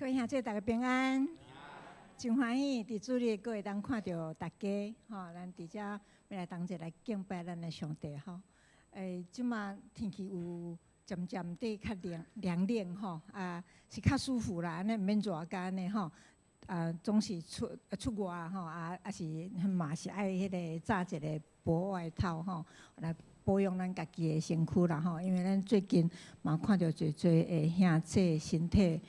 各位兄弟，大家平安，真欢喜伫主日各会当看到大家，咱伫遮要来同齐来敬拜咱的上帝吼。即马天气有渐渐地较凉是较舒服啦，安尼毋免热甲安尼吼。总是出外吼，也是嘛是爱迄个扎一个薄外套吼，来保养咱家己的身躯啦吼。因为咱最近嘛看到侪的兄弟身体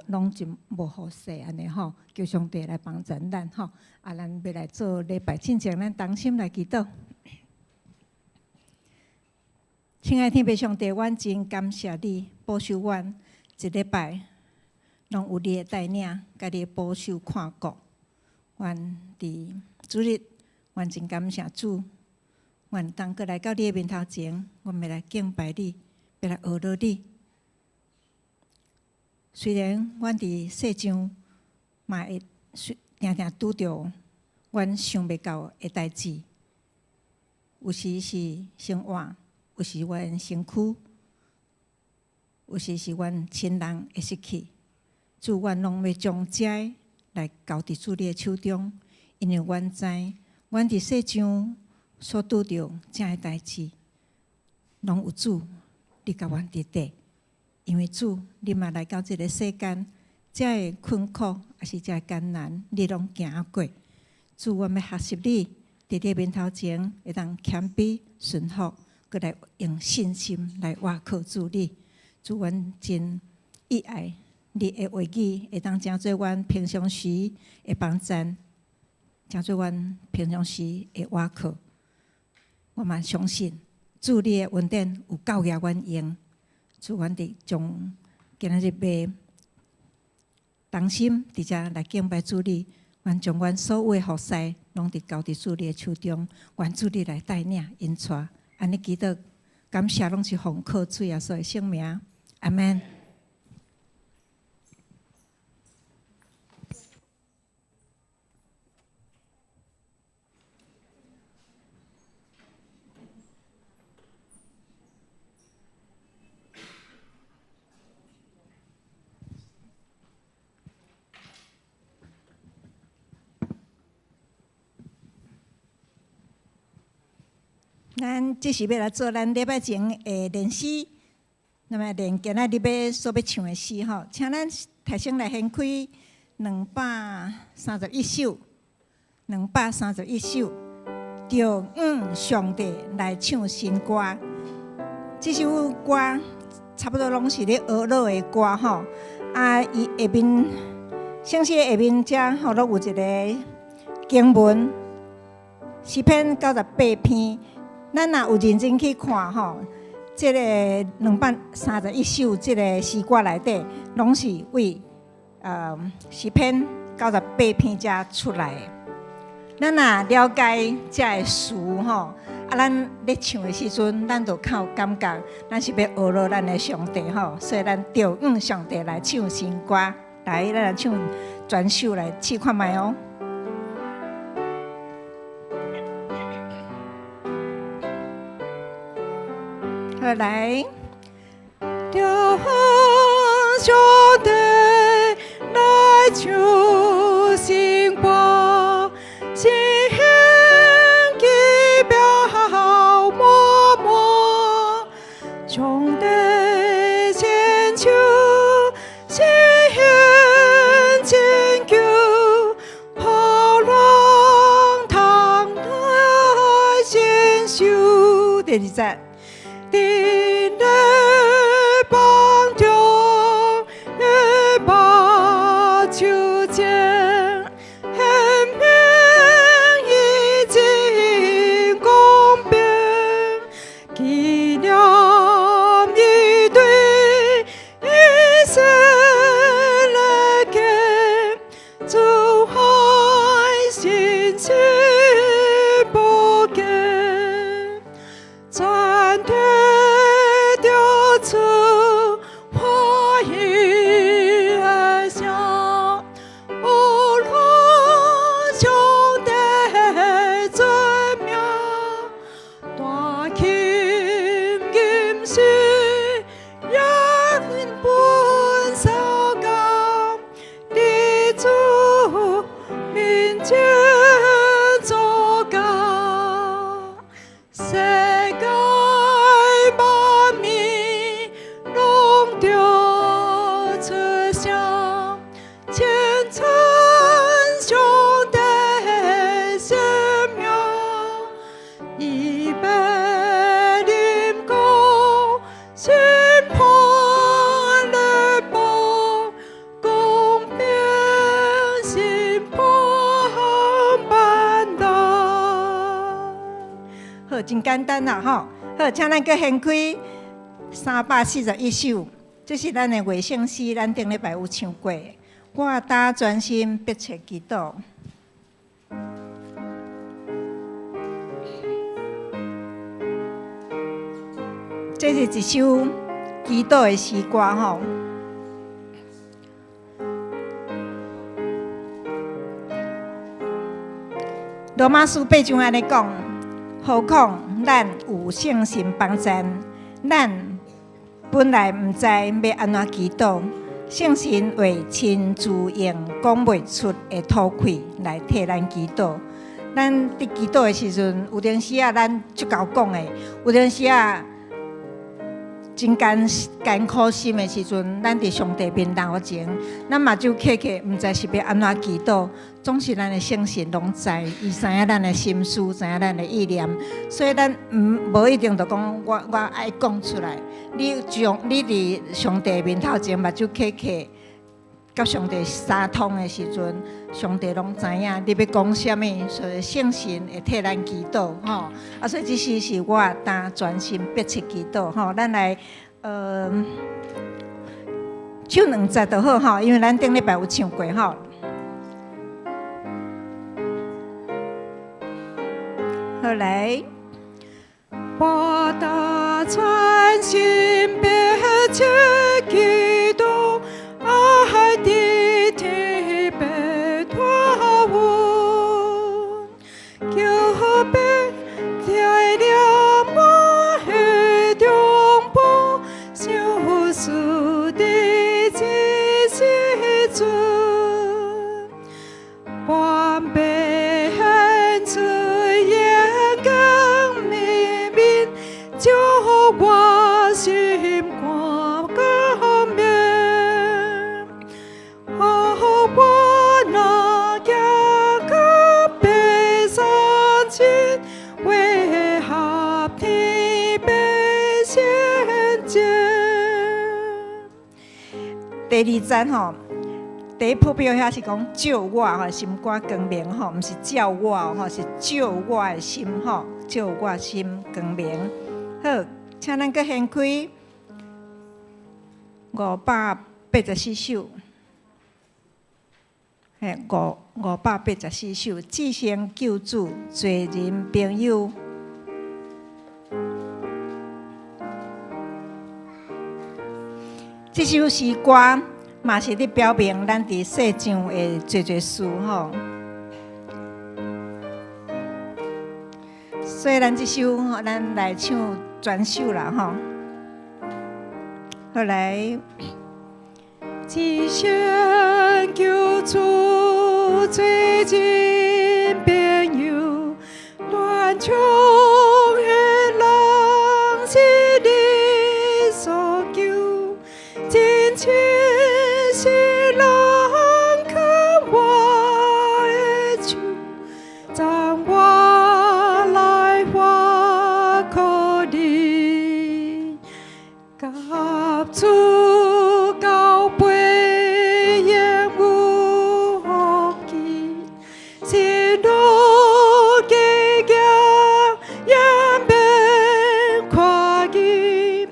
拢真无好势安尼吼，求上帝来帮助咱吼。咱要来做礼拜之前，咱同心来祈祷。亲爱的天父上帝，阮真感谢你保守阮一礼拜。拢有你的带领，甲你的保守看顾。阮伫主日，阮真感谢主。阮当过来到你的面头前，阮要来敬拜你，要来学乐你。虽然阮伫世上嘛会定定拄着阮想袂到的代志，有时是生活，有时阮身躯，有时是阮亲人会失去。主，阮拢要将这来交伫主你的手中，因为阮知，阮伫世上所拄着这个代志，拢有主，你甲阮伫底。因为主，你嘛来到这个世间，这个困苦也是这个艰难，你拢行过。主，阮要学习你，伫你面头前会当谦卑顺服，搁来用信心来倚靠主你。主，阮真意爱。你的话语会当成做阮平常时的帮衬，成做阮平常时的倚靠。我嘛相信，主你的恩典有教育阮用。主，阮伫从今仔日要同心伫遮来敬拜主你，阮将阮所有的服侍拢伫交伫主你的手中，愿主你来带领引带。安尼祈祷，感谢拢是奉靠主耶稣的圣名，阿门。咱即是要来做咱礼拜前的练诗，那么练今仔日要所要唱的诗吼，请咱提升来掀开231首，231首，着上帝来唱新歌。这首歌差不多拢是咧学乐的歌吼，伊下面圣诗下面遮吼，拢有一个经文，诗篇98篇。咱若有认真去看吼，这个231首这个诗歌内底，拢是为诗篇98篇遮出来的。咱若了解这个词吼，咱咧唱的时阵，咱就较有感觉，咱是要学乐咱的上帝吼，所以咱着上帝来唱新歌，来咱来唱全首来试看卖哦。来，着上帝来唱新歌，心奇妙默默，上帝千秋，心拯救，好浪淘汰先修。第二节。伫你帮中，把手间，显明已经公平，纪念你对以色列的主爱心情不减。全体着出欢喜的声，有论上帝尊名，大庆音讯，也本扫感，简单啦吼。好，请咱搁掀开341首，这是咱的卫圣诗，咱顶礼拜有唱过。我打专心迫切祈祷。这是一首祈祷的诗歌吼。罗马书8章安尼讲：何况咱有圣神帮咱，咱本来毋知要安怎祈祷，圣神为亲自用讲袂出的吐气来替咱祈祷。咱伫祈祷的时阵，有阵时啊，咱足够讲的；有阵时啊，真艰苦心的时阵，咱伫上帝面头前，咱目睭刻刻，毋知是要安怎祈祷。总是咱的圣神拢知，伊知影咱的心思，知影咱的意念，所以咱无一定就讲我爱讲出来。你伫上帝面头前，目睭刻刻，甲上帝相通的时阵，上帝拢知影你要讲啥物，所以圣神会替咱祈祷吼。啊，所以这是我当专心迫切祈祷吼。咱来唱2节就好吼，因为咱顶礼拜有唱过吼。好来，我打专心迫切祈祷，爱的天被托我，求别带领我的中部，小事的真时阵，半辈恨出。叫我心肝甘面，我那行到北山前，为合天北仙界。第2节吼，第一普标遐是讲照我吼心肝光明吼，毋是照我吼，是照我的心吼，照我心光明。好，请咱搁掀开584首，584首，至圣救主，罪人朋友。这首诗歌嘛是咧表明咱伫世上的侪事吼。所以咱这首咱来唱全首啦吼。好来，至圣救主，罪人朋友，乱唱的人是你所救，真情是人看我的手，将我。主高背也无后期，心中的家也变快意，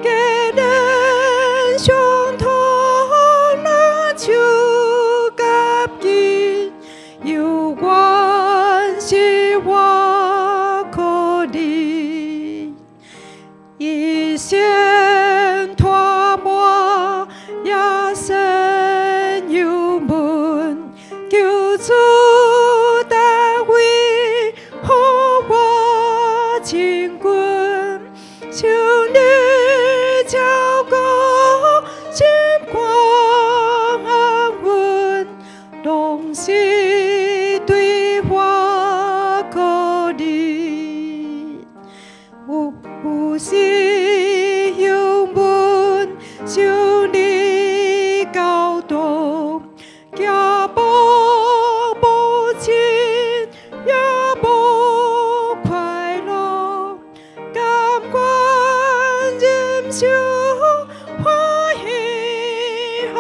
给人相同那就夹紧，有关系我可怜一些。主单位予我亲近，求你照顾心肝安稳，拢是对我可怜。有时有问，求你教导，行步。就欢喜幸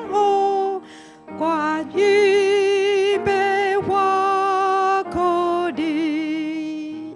福，关于被我可怜。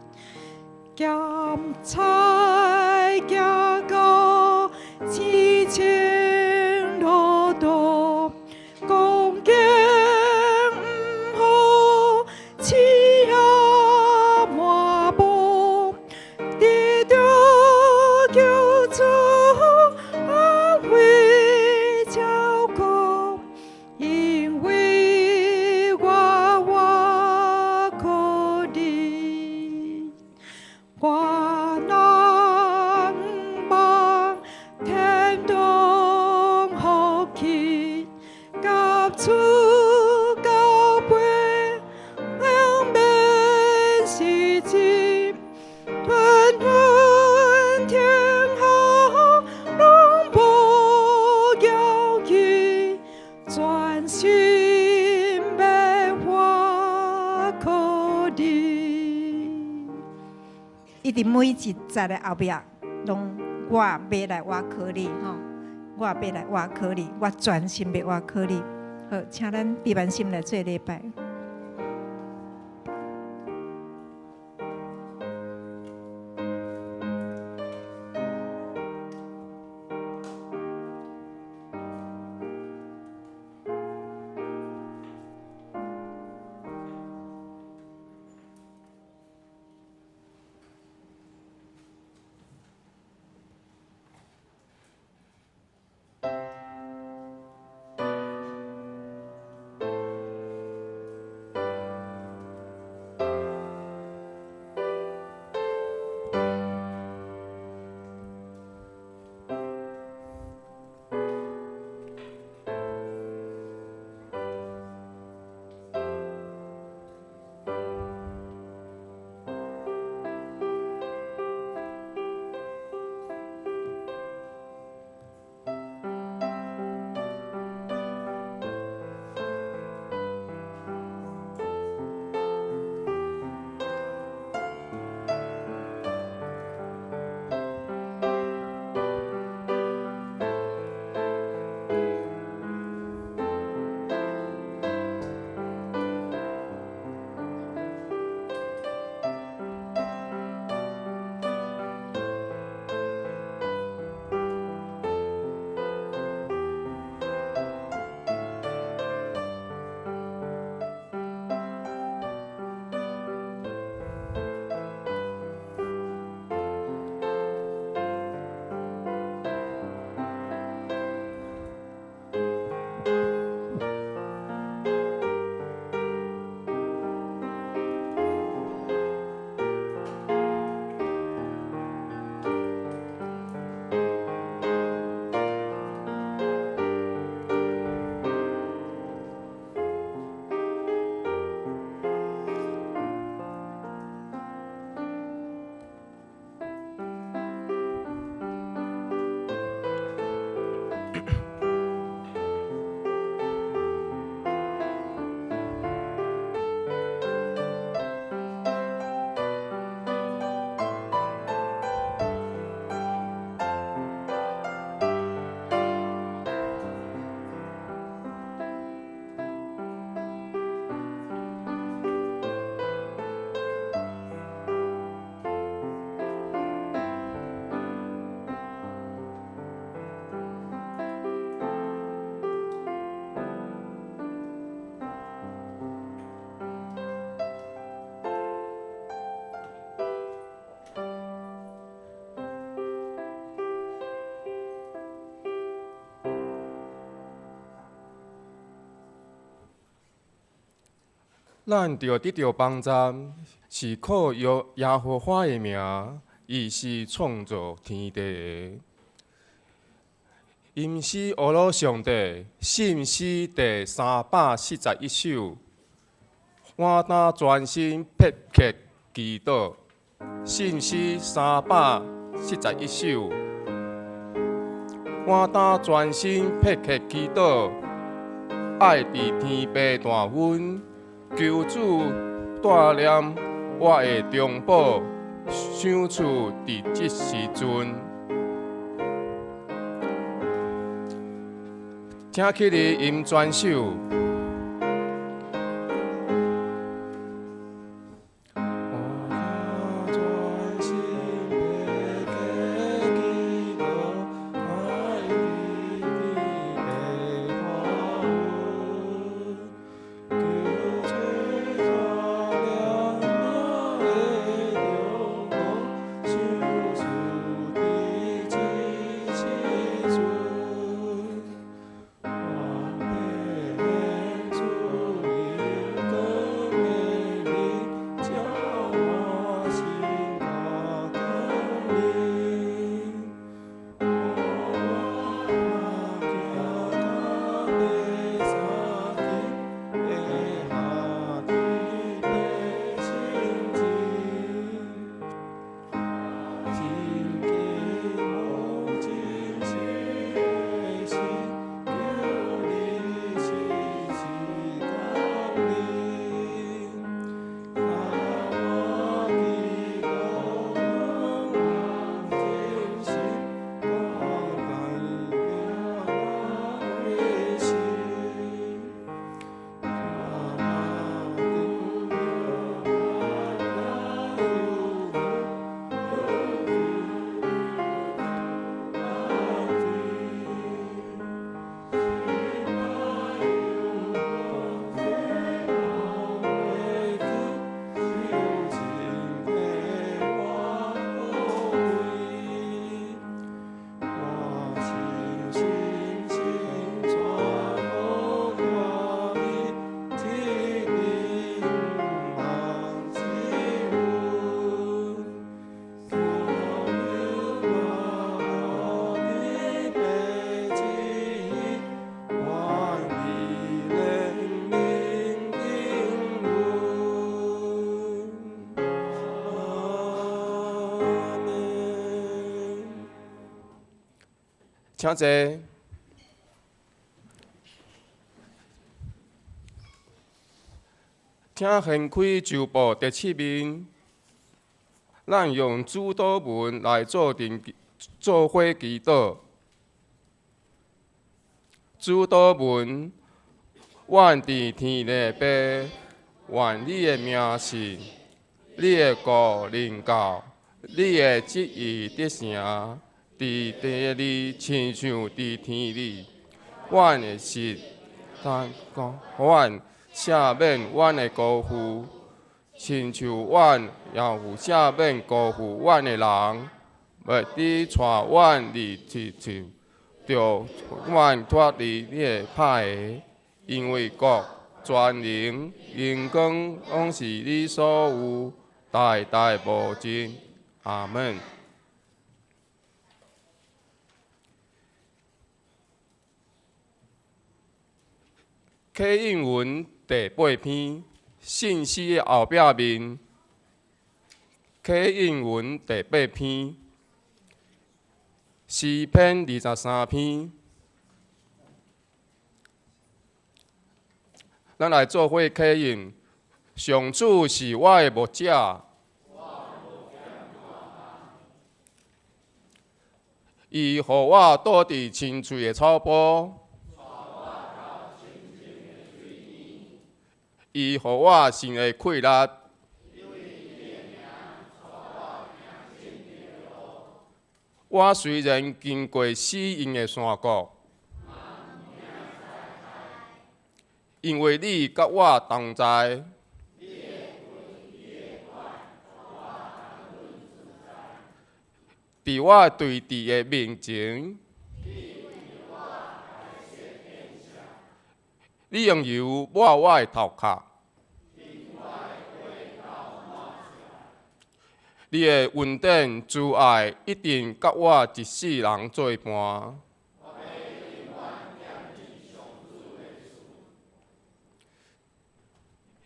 伫每一集的后壁，拢我要来挖考你吼，我要来挖考你，我专心要挖考你。好，请咱闭眼心来做礼拜。咱着得到帮助，是靠耶和华的名，伊是创造天地的。因是俄罗上帝，信诗第341首，我当专心迫切祈祷。信诗341首，我当专心迫切祈祷，爱伫天父大阮。求主带念我的中保，想厝伫即时阵，请起你吟全首。请坐。请掀开旧报第7面，咱用主祷文来做伙祈祷。主祷文，阮伫天的爸，愿你的名是，你的国临到，你的旨意得成，伫地里亲像伫天里。阮的食，但讲阮赦免阮的辜负，亲像阮也有赦免辜负阮的人，袂伫带阮入地狱，着阮脱离你的歹下，因为国、权能、荣光，拢是你所有，代代无尽。阿门。启应文第8篇，信息的后壁面。启应文第8篇，诗篇23篇。咱来做伙启应。上主是我的牧者，伊予我倒伫青翠的草坡。伊予我心的快乐，我虽然经过死荫的山谷，因为你甲我同在。伫我对峙的面前，你用油抹我的头壳。你的恩典、慈爱一定甲我一世人作伴。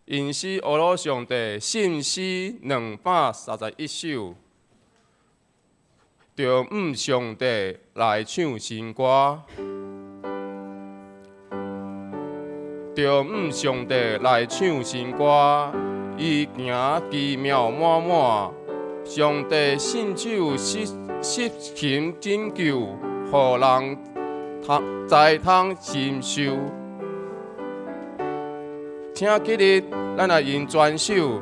因诗俄罗上帝信诗231首，着上帝来唱新歌，着上帝来唱新歌，伊行奇妙满满。上帝信手实行拯救，予人知通心受。请今日咱来用全首。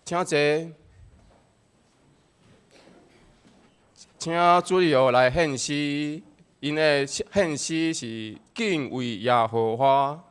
请坐，请主要来献诗，因的献诗是敬畏耶和华。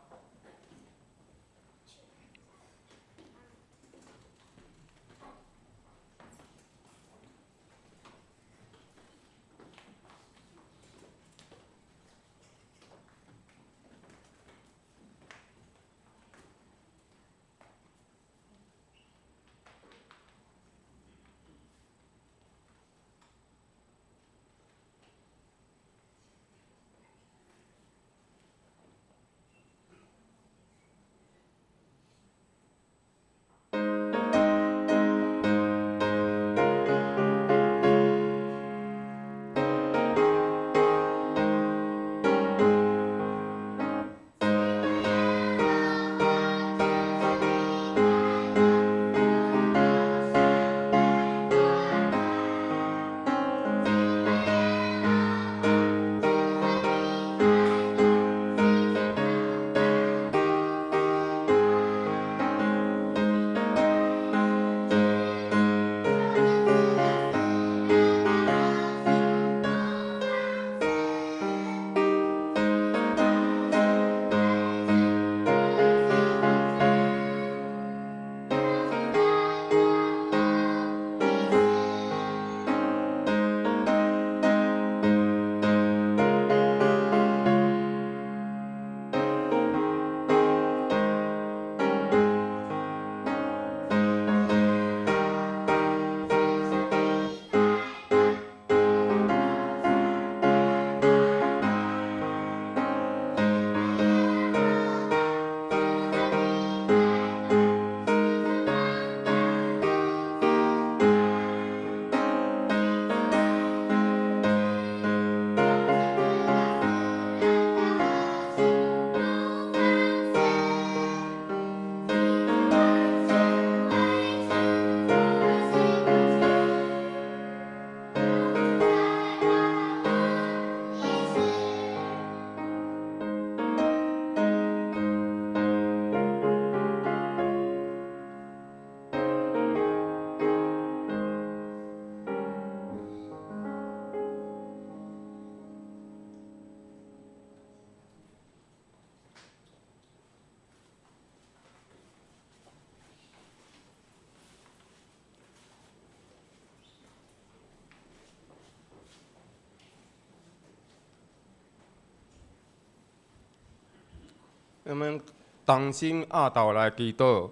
我们同心合道来祈祷。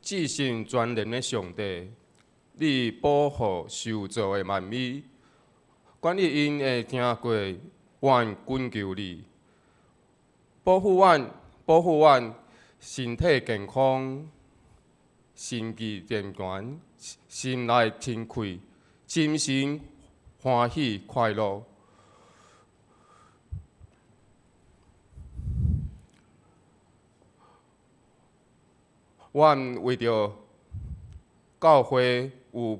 至圣全能的上帝，你保护受造的万物，管你因会听过，愿恳求你，保护阮身体健康，心智健全，心内清开，精神欢喜快乐。阮为着教会有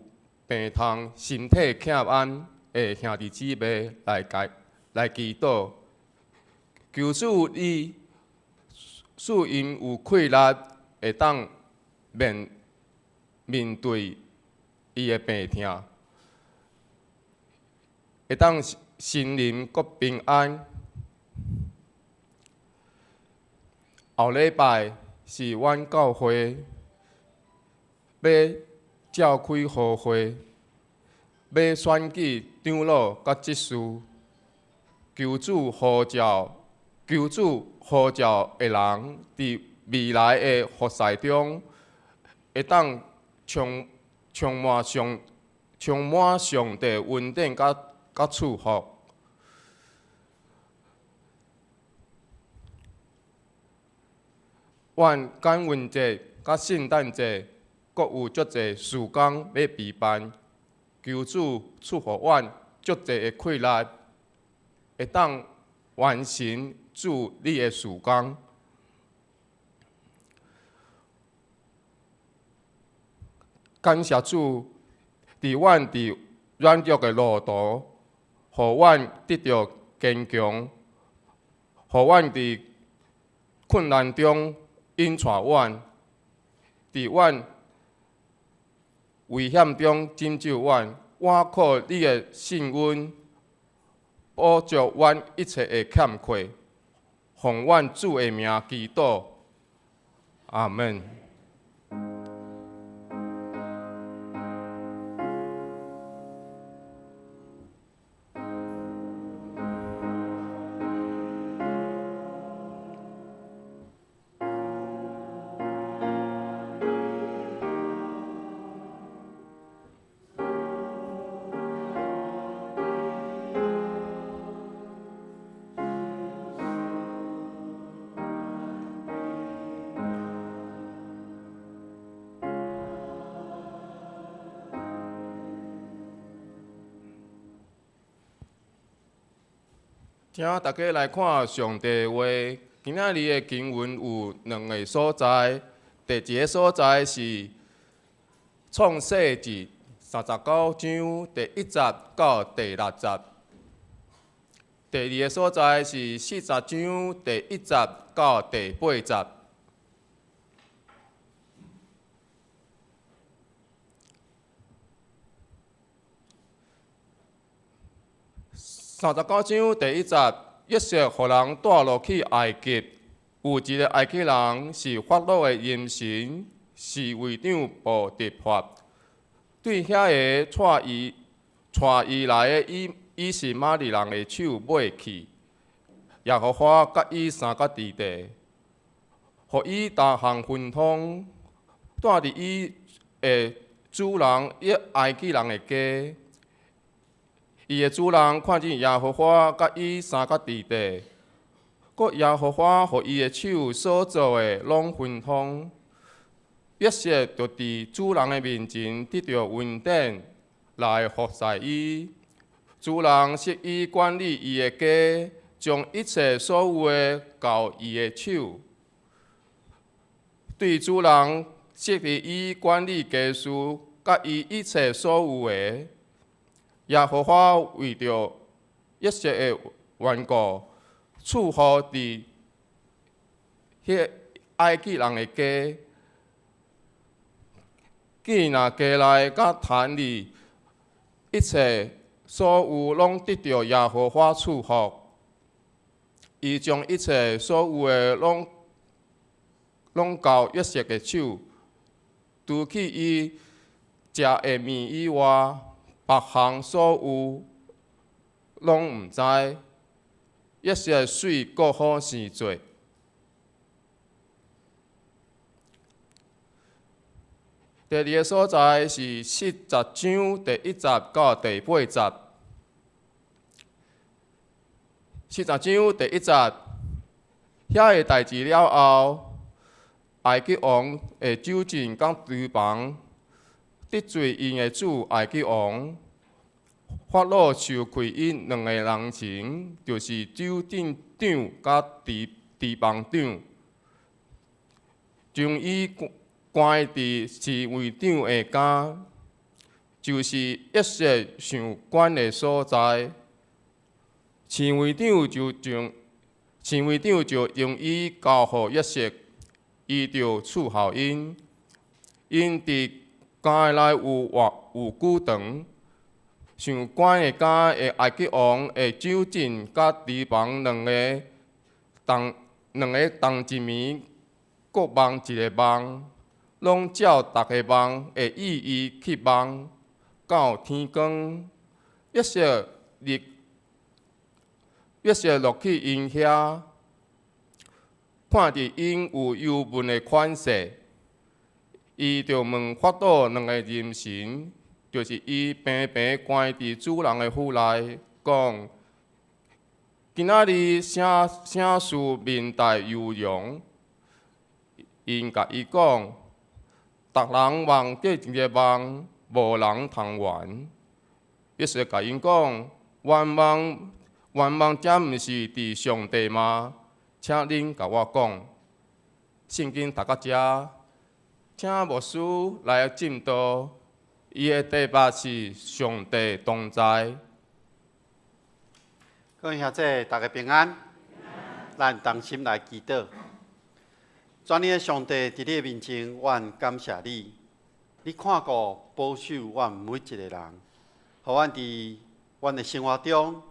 病痛、身体欠安的兄弟姊妹来祈祷，求主你使因有气力，会当面对伊的病痛，会当心灵搁平安。后礼拜是阮教会要召开好会，要选举长老甲执事，求主呼召的人，伫未来的服侍中，会当充满上帝恩典甲祝福。阮感恩节甲圣诞节，阁有足侪事工要备办，求主赐予阮足侪的气力，会当完成主你的事工。感谢主，伫软弱的路途，互阮得到坚强，互阮伫困难中引带阮，伫阮危险中拯救阮。我靠你的信恩，补足阮一切的欠缺，奉阮主的名祈祷，阿门。请大家来看上帝话。今仔日的经文有2个所在，第一个所在是创世纪39章第1节到第6节，第二个所在是40章第1节到第8节。39章第1节，约瑟互人带落去埃及，有一个埃及人是法老的淫臣，是会长布迪法，对遐个带伊来的以实玛利人的手买去。耶和华甲伊三角之地，互伊大项分通，住伫伊的主人埃及人的家。伊的主人看见耶和华甲伊三角之地，搁耶和华互伊的手所做的拢分通。约瑟就伫主人的面前得到恩典来服侍伊。主人设伊管理伊的家，将一切所有的交伊的手。对主人设立伊管理家事，甲伊一切所有的。耶和华为着约瑟的缘故，赐予伫迄埃及人的家，囝仔家内甲坛里一切所有拢得到耶和华赐福。伊将一切所有的拢交约瑟的手，除去伊食的面以外。别项所有拢毋知，一些水搁好生做。第二个所在是40章第1节到第8节。40章第1节，遐个代志了后，埃及王会酒政甲厨房得罪因的主埃及王，法老受亏因2个人情，就是酒店长甲厨房长，将伊关伫侍卫长的家，就是一些上悬的所在。侍卫长就用伊交互约瑟，伊就伺候因。因伫家内有久长，上悬的家的埃及王的酒政甲厨房两个同一暝各梦一个梦。拢照逐个梦的意义去梦，到天光，约瑟落去因遐，看伫因有忧闷的款式，伊就问法老2个人神，就是伊平平关伫主人的府内，讲今仔日啥事面带忧容？因甲伊讲。逐人梦过一个梦，无人通圆。约瑟甲因讲：圆梦这毋是伫上帝吗？请恁甲我讲。圣经读到遮，请牧师来进道。伊的题目是上帝同在。各位兄弟，大家平安。咱同心来祈祷。全能的上帝，伫你的面前，阮感谢你。你看顾、保守阮每一个人，互阮伫阮的生活中，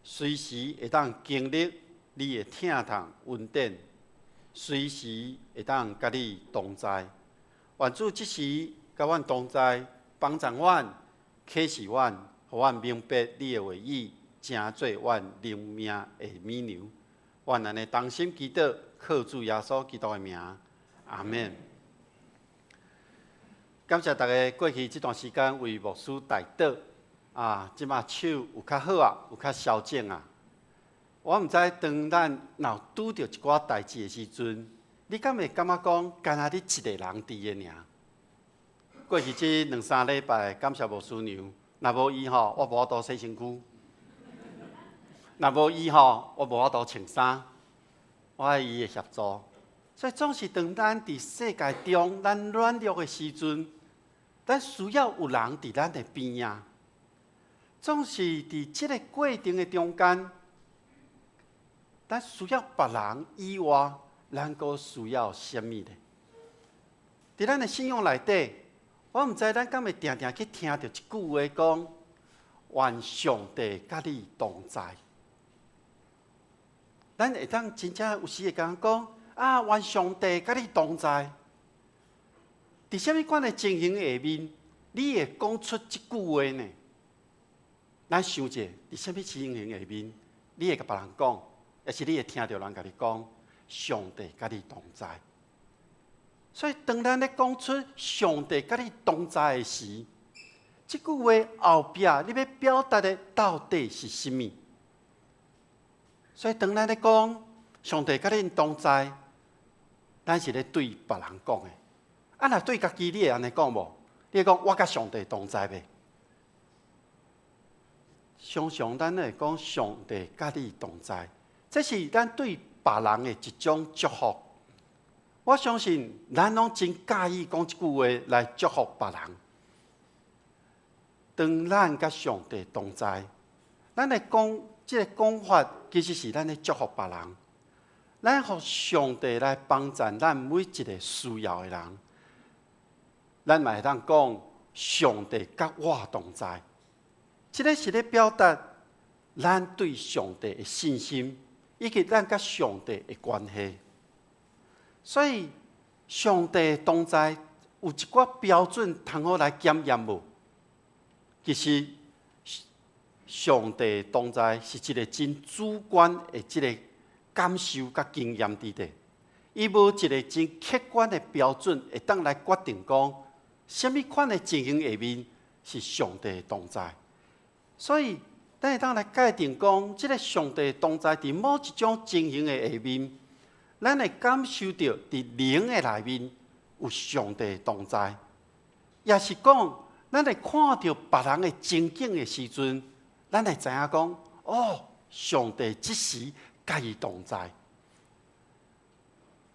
随时会当经历你的疼痛、恩典，随时会当甲你同在。愿主即时甲阮同在，帮助阮、启示阮，互阮明白你的话语，成做阮灵命的美牛。愿安尼同心祈祷。靠主耶稣基督的名，阿门。感谢大家过去这段时间为牧师代祷即马手有较好啊，有较消肿啊。我毋知当咱若拄着一寡代志的时阵，你敢会感觉讲，干那你一个人伫个尔？过去这2-3礼拜，感谢牧师娘，若无伊吼，我无法度洗身躯；若无伊吼，我无法度穿衫。我爱伊的协助，所以总是当咱伫世界中咱软弱的时阵，咱需要有人伫咱的边仔。总是伫即个过程的中间，咱需要别人以外，咱阁需要什么呢？伫咱的信仰内底，我毋知咱敢会定定去听到一句话讲：愿上帝甲你同在。咱会当真正有时会甲人讲愿上帝甲你同在。伫什么款的情形下面，你会讲出这句话呢？咱想者，伫什么情形下面，你会甲别人讲，也是你会听到人甲你讲，上帝甲你同在。所以，当咱咧讲出上帝甲你同在的时，这句话后壁你要表达的到底是什么？所以，当咱咧讲上帝甲恁同在，咱是咧对别人讲的。若对家己，你会安尼讲无？你会讲我甲上帝同在袂？常常咱会讲上帝甲你同在，这是咱对别人的一种祝福。我相信咱拢真介意讲这句话来祝福别人。当咱甲上帝同在，咱会讲。这个讲法其实是咱咧祝福别人，咱互上帝来帮助咱每一个需要的人。咱嘛会当讲上帝甲我同在，这个是咧表达咱对上帝的信心，以及咱甲上帝的关系。所以上帝同在有一寡标准通好来检验无？其实。上帝同在是一个真主观的一个感受甲经验伫地，伊无一个真客观的标准会当来决定讲，什么款的情形下面是上帝同在。所以，咱会当来界定讲，即个上帝同在伫某一种情形的下面，咱会感受到伫灵的内面有上帝同在，也是讲，咱会看到别人的情景的时阵，咱会知影讲，哦，上帝即时甲伊同在。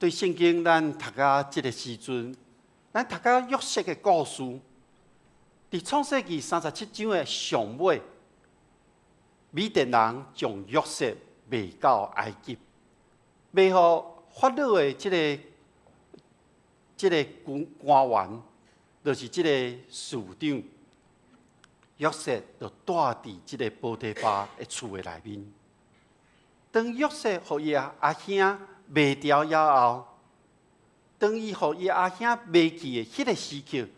对圣经，咱读到即个时阵，咱读到约瑟的故事，伫创世纪37章的上尾，米甸人将约瑟卖到埃及，卖互法老的即个官员，就是即个市长。约瑟就住伫即个波提乏的厝的内面。当约瑟互伊阿兄卖掉以后，当伊互伊阿兄卖去的迄个时刻，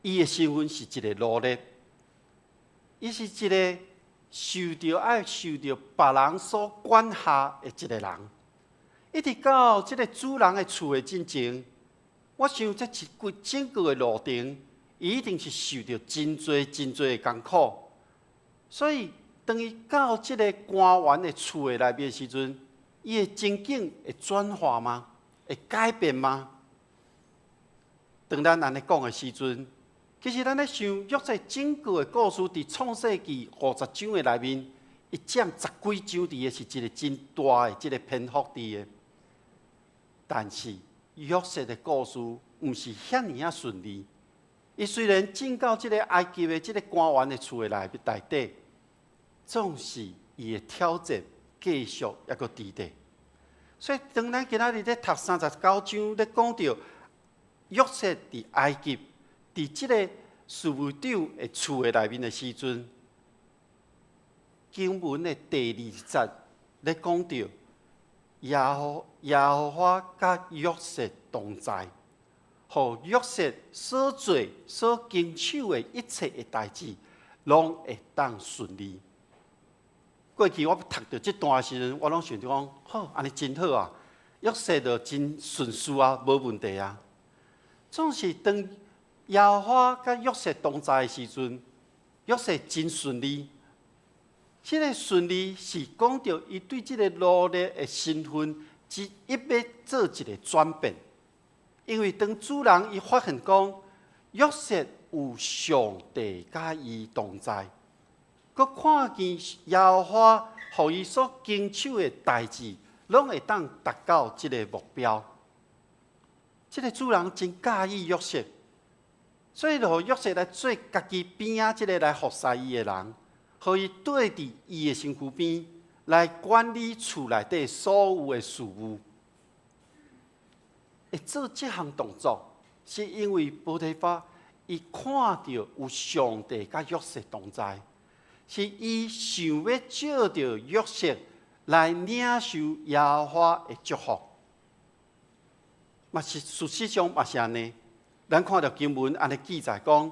伊的身份是一个奴隶，伊是一个爱受到别人所管辖的一个人。一直到即个主人的厝的进前，我想这一整个的路程，伊一定是受到真多的艰苦。所以，当伊到即个官员的厝的内面的时阵，伊的情景会转化吗？会改变吗？当咱安尼讲的时阵，其实咱咧想约瑟整个的故事，伫创世纪50章的内面，伊占10几章伫的是一个真大的一个篇幅伫的。但是约瑟的故事毋是遐尼啊顺利。伊虽然进到即个埃及的即个官员的厝的内底，总是伊的挑战继续抑阁伫地。所以，当咱今仔日咧读39章咧讲到约瑟伫埃及，伫即个事务长的厝的内面的时阵，经文的第2节咧讲到耶和华甲约瑟同在，互约瑟所做所经手的一切的代志，拢会当顺利。过去我读到这段的时阵，我拢想着讲，好，安尼真好啊，约瑟就真顺遂啊，无问题啊。总是当耶和华甲约瑟同在的时阵，约瑟真顺利。这个顺利是讲到伊对这个奴隶的身份，一要做一个转变。因为当主人伊发现讲，约瑟有上帝甲伊同在，佮看见耶和华互伊所经手的代志，拢会当达到这个目标。这个主人真介意约瑟，所以就约瑟来做家己边仔这个来服侍伊的人，互伊缀伫伊的身躯边来管理厝内底所有的事务。会做这项动作，是因为波提乏伊看到有上帝甲约瑟同在，是伊想要借着约瑟来领受耶和华的祝福。嘛是事实上嘛是安尼，咱看到经文安尼记载讲，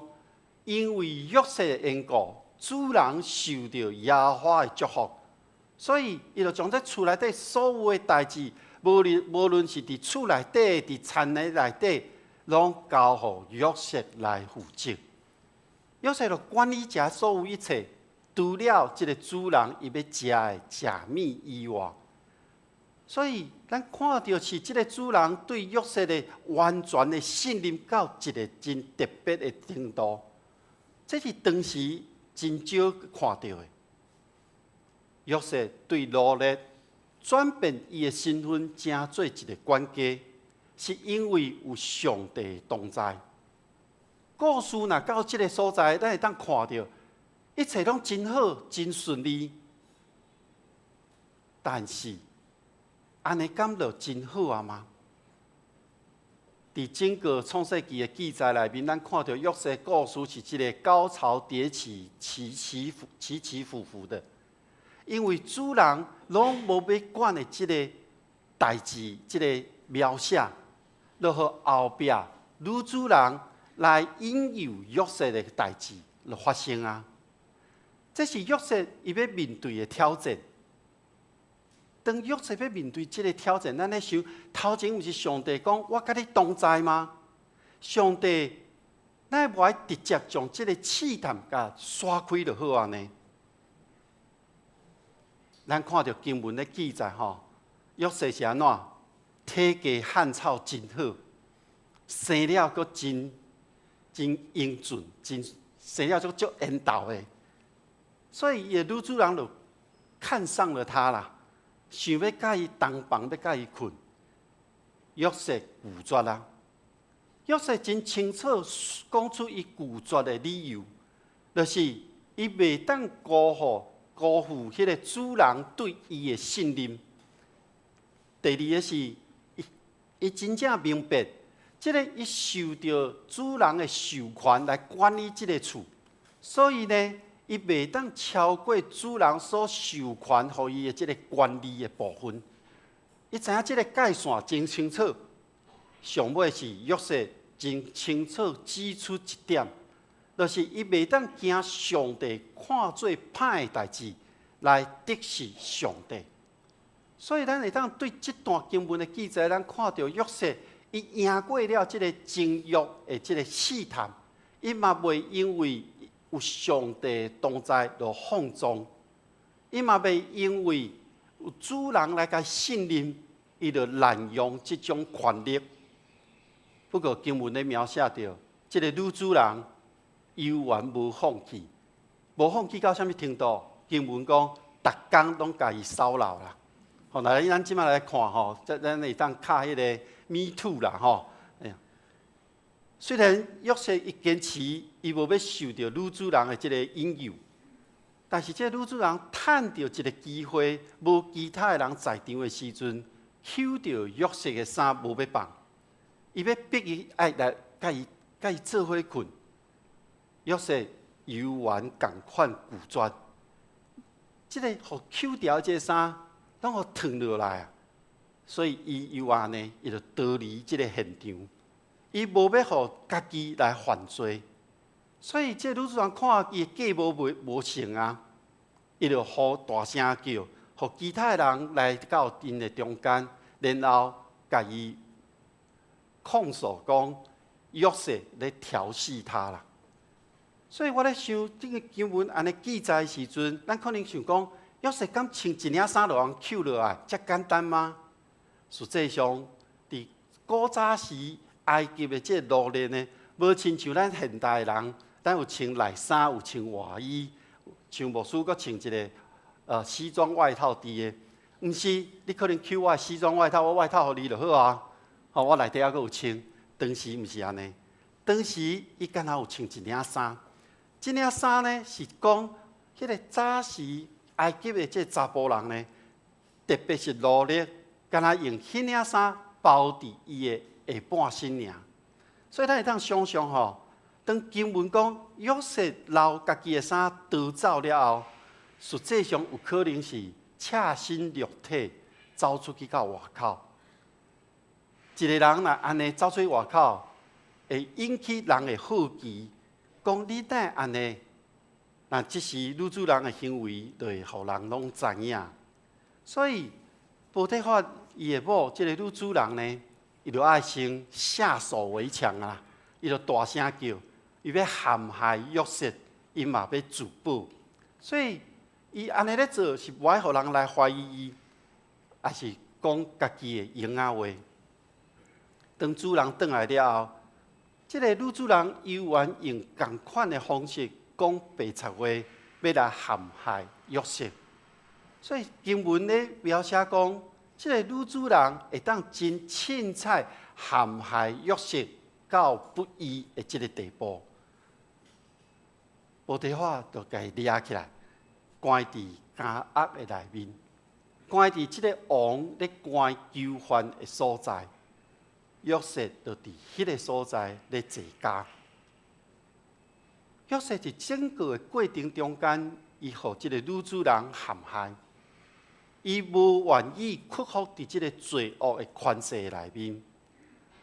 因为约瑟的缘故，主人受到耶和华的祝福，所以伊就将这厝内底所有的代志，无论是伫厝内底、伫田内底，拢交互约瑟来负责。约瑟就管理遮所有一切，除了这个主人伊要食的食物以外。所以，咱看到是这个主人对约瑟的完全的信任到一个真特别的程度，这是当时真少看到的。约瑟对奴隶转变伊的身份，成做一个管家，是因为有上帝同在。故事若到这个所在，咱会当看到一切拢真好、真顺利，但是，安尼敢就真好啊吗？伫整个创世纪的记载内面，咱看到约瑟故事是一个高潮迭起、起起伏伏的。因为主人拢无要管的这个代志、这个描写，就互后壁女主人来引诱约瑟的代志就发生啊。这是约瑟伊要面对的挑战。当约瑟要面对这个挑战，咱咧想，头前毋是上帝讲我甲你同在吗？上帝，咱无爱直接将这个试探甲刷开就好啊呢？咱看到经文的记载吼，约瑟是安怎？体格汉草真好，生了阁真英俊，生了足缘投的，所以伊的女主人就看上了他啦，想要甲伊同房，要甲伊困。约瑟拒绝啦。约瑟真清楚讲出伊拒绝的理由，就是伊袂当辜负迄个主人对伊的信任。第二个是，伊真正明白，即个伊受到主人的授权来管理即个厝，所以呢，伊袂当超过主人所授权予伊的即个管理的部分。伊知影即个界线真清楚。上尾是约瑟真清楚指出一点，就是伊袂当惊上帝看做歹的代志来敌视上帝。所以咱会当对这段经文的记载，咱看到约瑟伊赢过了这个情欲的这个试探，伊嘛袂因为有上帝同在就放纵，伊嘛袂因为有主人来甲信任，伊就滥用这种权力。不过经文咧描写到，这个女主人犹原无放弃，无放弃到什么程度？经文讲，逐工拢家己骚扰啦。吼，来咱即摆来看吼，咱会当卡迄个 Me Too 啦吼。哎呀，虽然约瑟伊坚持伊无要受到女主人的这个引诱，但是这女主人趁到一个机会，无其他的人在场的时阵，捡到约瑟的衫无要放。伊要逼伊爱来甲伊做伙困，约瑟犹原共款拒绝。即个互抽掉即个衫，拢互脱落来啊！所以伊犹原呢，伊就逃离即个现场。伊无要互家己来犯罪，所以即个女主人看伊计无成啊，伊就呼大声叫，互其他人来到因的中间，然后甲伊控诉讲约瑟咧调戏他啦，所以我咧想，这个经文安尼记载的时阵，咱可能想讲，约瑟敢穿一领衫就人扣落来，遮简单吗？实际上，伫古早时埃及的这个奴隶呢，无亲像咱现代人，咱有穿内衫，有穿外衣，像牧师阁穿一个西装外套伫的，毋是你可能扣我的西装外套，我外套互你就好啊。吼，我内底还阁有穿，当时毋是安尼。当时伊敢若有穿一领衫，这领衫呢是讲，迄个早时埃及的这查甫人呢，特别是奴隶，敢若用迄领衫包伫伊的下半身尔。所以咱会当想象吼，当经文讲约瑟留家己的衫逃走了后，实际上有可能是赤身裸体走出去到外口。一个人若安尼走出去外口，会引起人的好奇，讲你哪安尼？那这时女主人的行为，就会互人拢知影。所以波提法伊的某，这个女主人呢，伊就爱先下手为强啊！伊就大声叫，伊要陷害约瑟，伊嘛要自保。所以伊安尼咧做，是无爱互人来怀疑伊，也是讲家己的闲仔话。当主人转来了后，这个女主人犹原用同款的方式讲白贼话，要来陷害约瑟。所以经文咧描写讲，这个女主人会当真凊彩陷害约瑟到不义的这个地步。波提法就甲伊抓起来，关伫监狱的内面，关伫这个王咧关囚犯的所在。约瑟就伫迄个所在咧坐监。约瑟伫整个的过程中间，伊互即个女主人陷害，伊无愿意屈服伫即个罪恶的权势内面。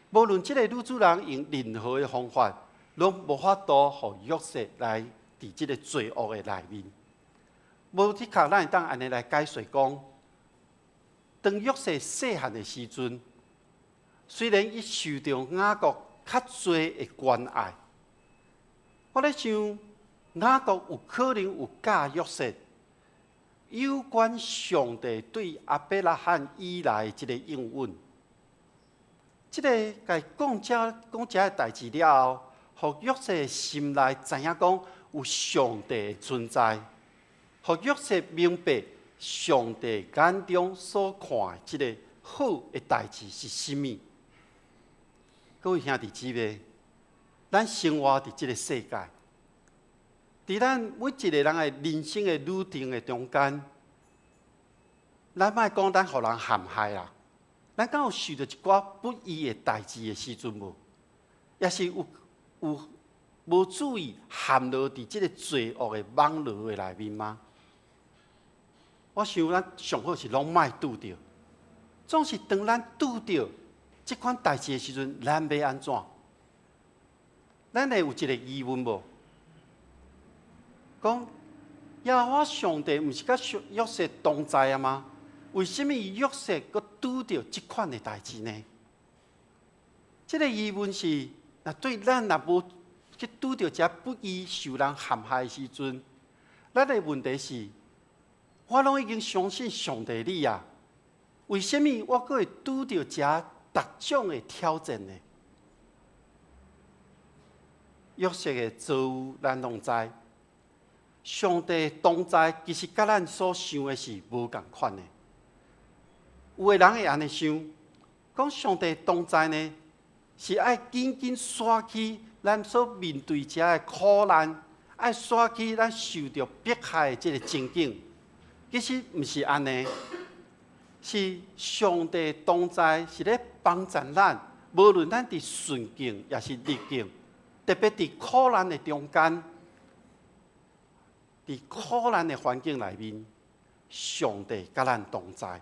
无论即个女主人用任何的方法，拢无法度互约瑟来伫即个罪恶的内面。无即刻咱会当安尼来解说讲，当约瑟细汉的时阵，虽然伊受到雅各较侪的关爱，我咧想雅各有可能有教约瑟有关上帝对亚伯拉罕以来即个应允。即个甲伊讲遮个代志了后，互约瑟心内知影讲有上帝的存在，互约瑟明白上帝眼中所看的即个好的代志是甚物。各位兄弟姊妹，咱生活伫即个世界，伫咱每一个人的人生的旅程的中间，咱莫讲咱互人陷害啦。咱敢有受到一寡不义的代志的时阵无？也是有无注意陷落伫即个罪恶的网络的内面吗？我想咱上好是拢莫拄着，总是当咱拄着即款代志的时阵，咱要安怎？咱会有一个疑问无？讲耶和华上帝毋是甲约瑟同在啊吗？为什么约瑟阁拄着即款的代志呢？这个疑问是，对咱若无去拄着遮不义、受人陷害的时阵，咱的问题是，我拢已经相信上帝你啊，为什么我阁会拄着遮各种的挑战呢？约瑟的遭遇，咱拢知，上帝同在，其实甲咱所想的是无共款的。有的人会安尼想，讲上帝同在呢，是爱紧紧刷去咱所面对遮的苦难，爱刷去咱受到迫害的这个情景。其实毋是安尼，是上帝同在，是咧帮助咱，无论咱伫顺境也是逆境，特别伫苦难的中间，伫苦难的环境内面，上帝甲咱同在。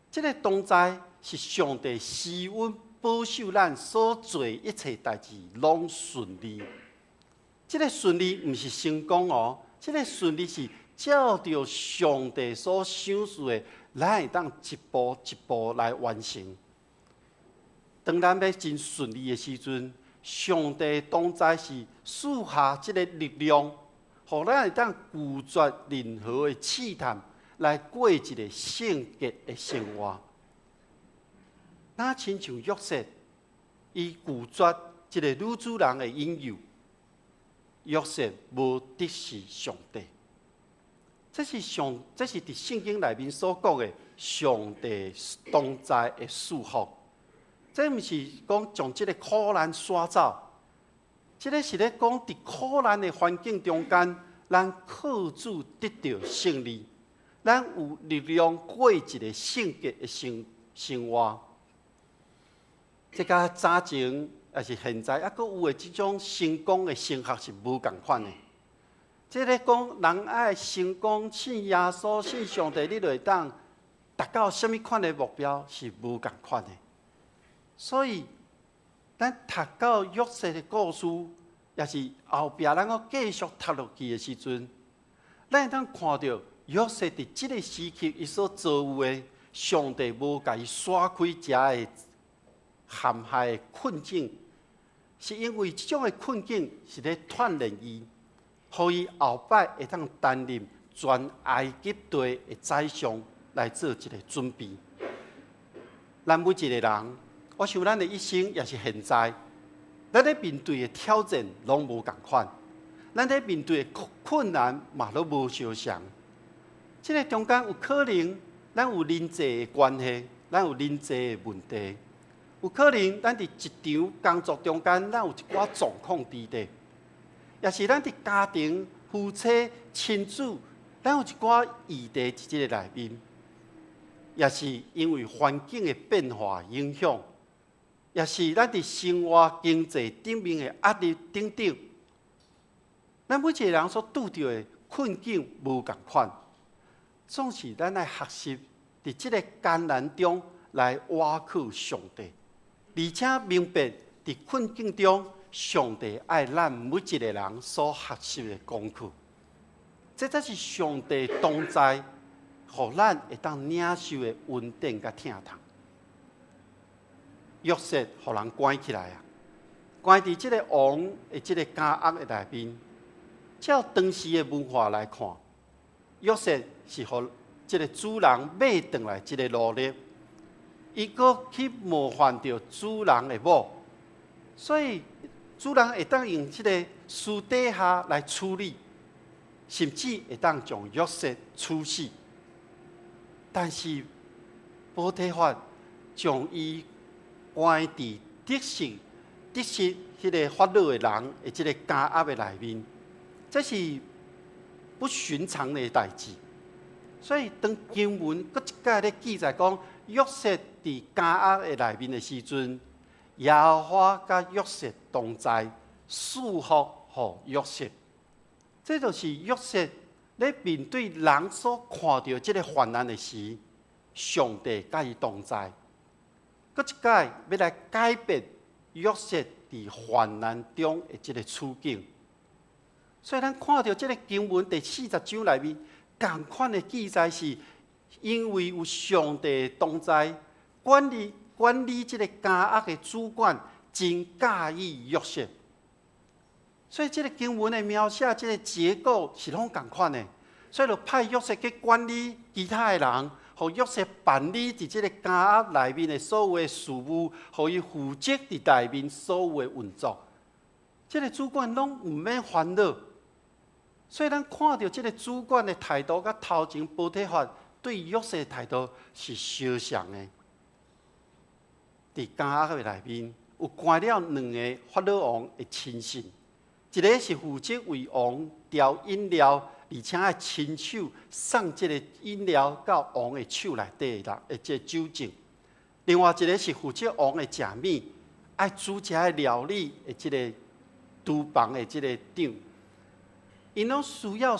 这个同在是上帝施恩保守咱所做一切代志拢顺利。这个顺利毋是成功哦，这个顺利是照着上帝所想事的，咱会当一步一步来完成。当咱要真顺利的时阵，上帝同在是赐下这个力量，互咱会当拒绝任何的试探。来过一个圣洁的生活，那亲像约瑟，伊拒绝一个女主人的引诱，约瑟无敌视上帝。这是伫圣经内面所讲的上帝同在的祝福。这毋是讲将这个苦难刷走，这个是咧讲伫苦难的环境中间，咱靠主得到胜利。咱有力量过一个圣洁的生活，这甲早前也是现在，还佫有的这种成功的升学是无共款的。这咧讲人爱成功，信耶稣、信上帝，你就会当达到什么款的目标是无共款的。所以，咱读到约瑟的故事，也是后壁咱要继续读落去的时阵，咱会当看到。约瑟伫即个时期，伊所遭遇的，上帝无甲伊刷开遮的陷害的困境，是因为即种的困境是咧锻炼伊，互伊后摆会当担任全埃及地的宰相来做一个准备。咱每一个人，我想咱的一生也是现在，咱咧面对的挑战拢无共款，咱咧面对的困难嘛都无相像。这个中间有可能，咱有人际的关系，咱有人际的问题，有可能咱伫一场工作中间，咱有一寡状况伫地，也是咱伫家庭、夫妻、亲子，咱有一寡议题伫这个内面，也是因为环境的变化影响，也是咱伫生活、经济顶面的压力等等，咱每一个人所拄着的困境无共款。总是咱来学习，伫即个艰难中来倚靠上帝，而且明白伫困境中，上帝爱咱每一个人所学习的功课。这才是上帝同在，互咱会当领受的稳定甲疼痛。约瑟互人关起来啊，关伫即个王的即个监狱的内面。照当时的文化来看，约瑟是互即个主人买回来即个奴隶，伊阁去冒犯到主人的某，所以主人会当用即个私底下来处理，甚至会当将约瑟处死。但是波提法将伊关伫得瑟迄个法老的人的即个监狱的内面，这是不寻常的代志。所以当经文搁一届咧记载讲约瑟伫监狱的内面的时阵，耶和华甲约瑟同在，赐福予约瑟。这就是约瑟咧面对人所看到即个患难的时，上帝甲伊同在。搁一届要来改变约瑟伫患难中的即个处境。所以咱看到即个经文第40章内面，同款的记载是，因为有上帝同在，管理即个监狱的主管真介意约瑟。所以即个经文的描写，即个结构是拢同款的。所以就派约瑟去管理其他的人，互约瑟办理伫即个监狱内面的所有的事务，互伊负责伫内面所有的运作。即个主管拢毋免烦恼。所以咱看到即个主管的态度，甲头前波提法对约瑟的态度是相像的。伫监狱内面有关了2个法老王的亲信，一个是负责为王调饮料，而且爱亲手送即个饮料到王的手内底的即个酒政；另外一个是负责王的食物，爱煮食的料理的即个厨房的即个长。因拢需要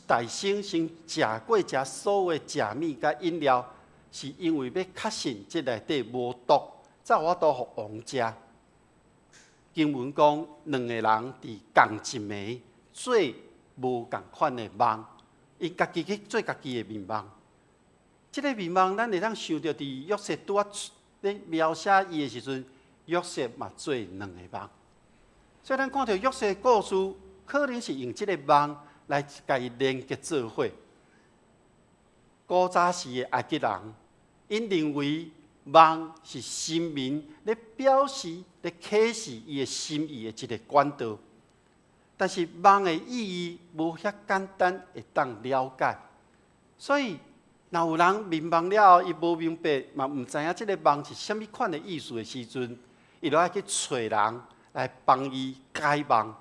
大先先食过所有的食物甲饮料，是因为要确信即内底无毒，才有法度互王食。经文讲，2个人伫共一暝做无共款的梦，因家己去做家己的面梦。即个面梦，咱会当想到伫约瑟拄咧描写伊的时阵，约瑟嘛做2个梦。所以咱看到约瑟的故事，可能是用即个梦来甲伊连结做伙。古早时的埃及人，因认为梦是神明咧表示、咧启示伊的心意的一个管道。但是梦的意义无遐简单会当了解，所以若有人明梦了后，伊无明白，嘛毋知影即个梦是虾米款的意思的时阵，伊就爱去找人来帮伊解梦。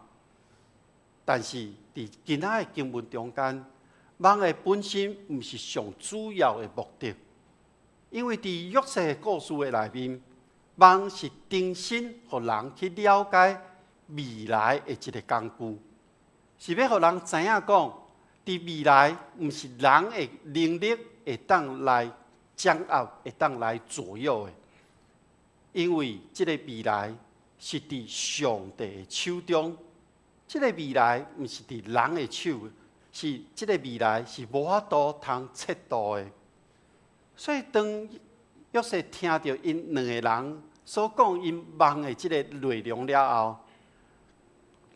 但是伫今仔的经文中间，梦的本身毋是上主要的目的，因为伫约瑟的故事的内面，梦是重新互人去了解未来的一个工具，是要互人知影讲，伫未来毋是人的能力会当来掌握、会当来左右的，因为即个未来是伫上帝的手中。即个未来毋是伫人的手，是即个未来是无法度通测度的。所以当约瑟听到因2个人所讲因梦的即个内容了后，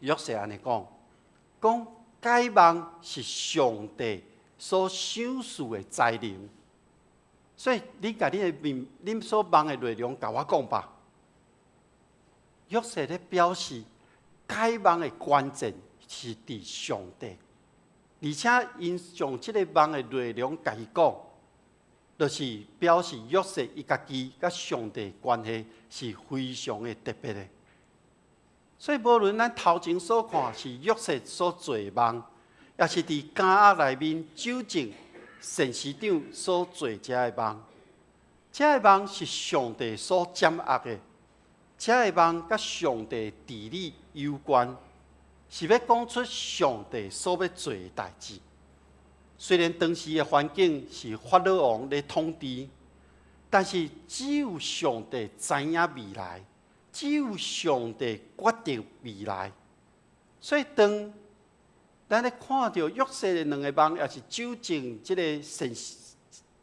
约瑟安尼讲解梦是上帝所赏赐的才能。所以你甲恁所梦的内容甲我讲吧。约瑟咧表示，解梦的关键是伫上帝，而且因将即个梦的内容甲伊讲，就是表示约瑟伊家己甲上帝关系是非常的特别的。所以无论咱头前所看是约瑟所做的梦，也是伫监狱内面酒政神市长所做遮的梦，遮的梦是上帝所掌握的。遮个梦甲上帝治理有关，是要讲出上帝所要做的代志。虽然当时的环境是法老王咧统治，但是只有上帝知影未来，只有上帝决定未来。所以当咱咧看到约瑟的两个梦，也是纠正即个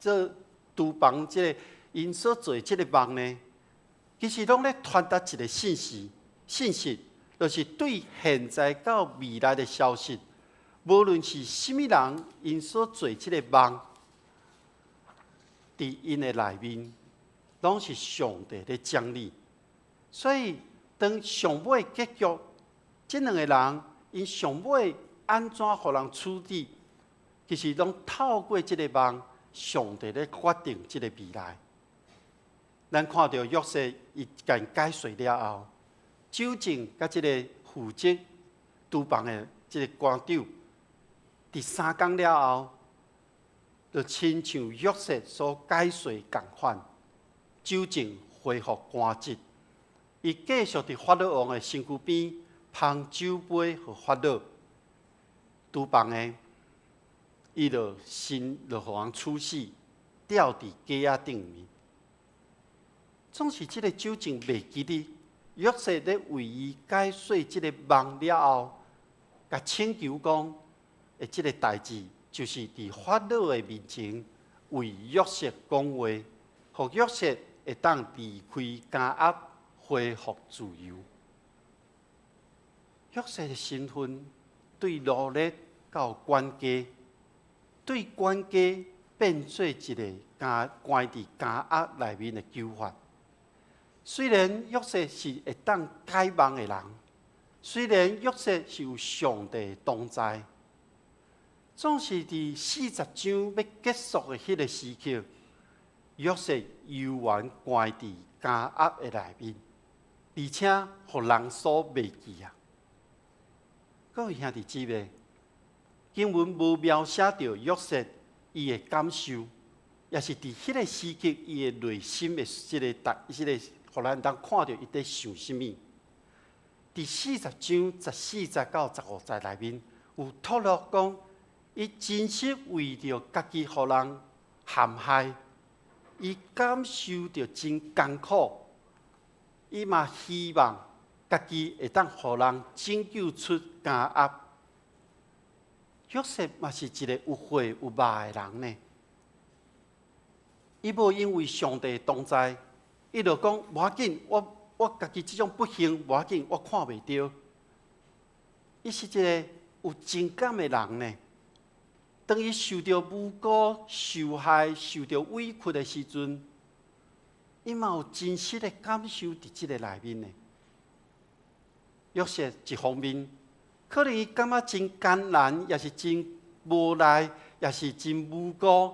做厨房即个因所做即个梦呢，其实拢咧传达一个信息，就是对现在到未来的消息，无论是甚物人因所做即个梦，伫因的内面，拢是上帝咧奖励。所以当上尾结局，即两个人因上尾安怎互人处理，其实拢透过即个梦，上帝咧决定即个未来。咱看到约瑟伊间解说了后，纠正甲即个负责厨房的即个官长，第3天了后，就亲像约瑟所解说共款，纠正恢复官职。伊继续伫法老王的身躯边捧酒杯和法老，厨房的伊就先就互人处死，吊伫架仔顶面。总是即个纠正袂记哩，约瑟咧为伊解说即个梦了后，甲请求讲，即个代志就是伫法老的面前为约瑟讲话，互约瑟会当离开监压，恢复自由。约瑟的身份对奴隶到管家，对管家变做一个关伫监压内面的囚犯。虽然约瑟是会当解梦的人，虽然约瑟是有上帝的同在，总是伫40章要结束的迄个时刻，约瑟犹原关伫监压的内面，而且互人所袂记啊！各位兄弟姊妹，经文无描写到约瑟伊的感受，也是伫迄个时刻伊的内心的即个。互咱当看到伊在想什么。第40章14节到15节内面有透露讲，伊真实为着家己互人陷害，伊感受到真艰苦，伊嘛希望家己会当互人拯救出监压。约瑟嘛是一个有血有肉的人呢，伊无因为上帝同在。伊就讲无要紧，我家己即种不幸无要紧，我看袂到。伊是一个有情感的人呢。当伊受到诬告、受害、受到委屈的时阵，伊嘛有真实的感受伫即个内面呢。约瑟一方面，可能伊感觉真艰难，也是真无奈，也是真无辜。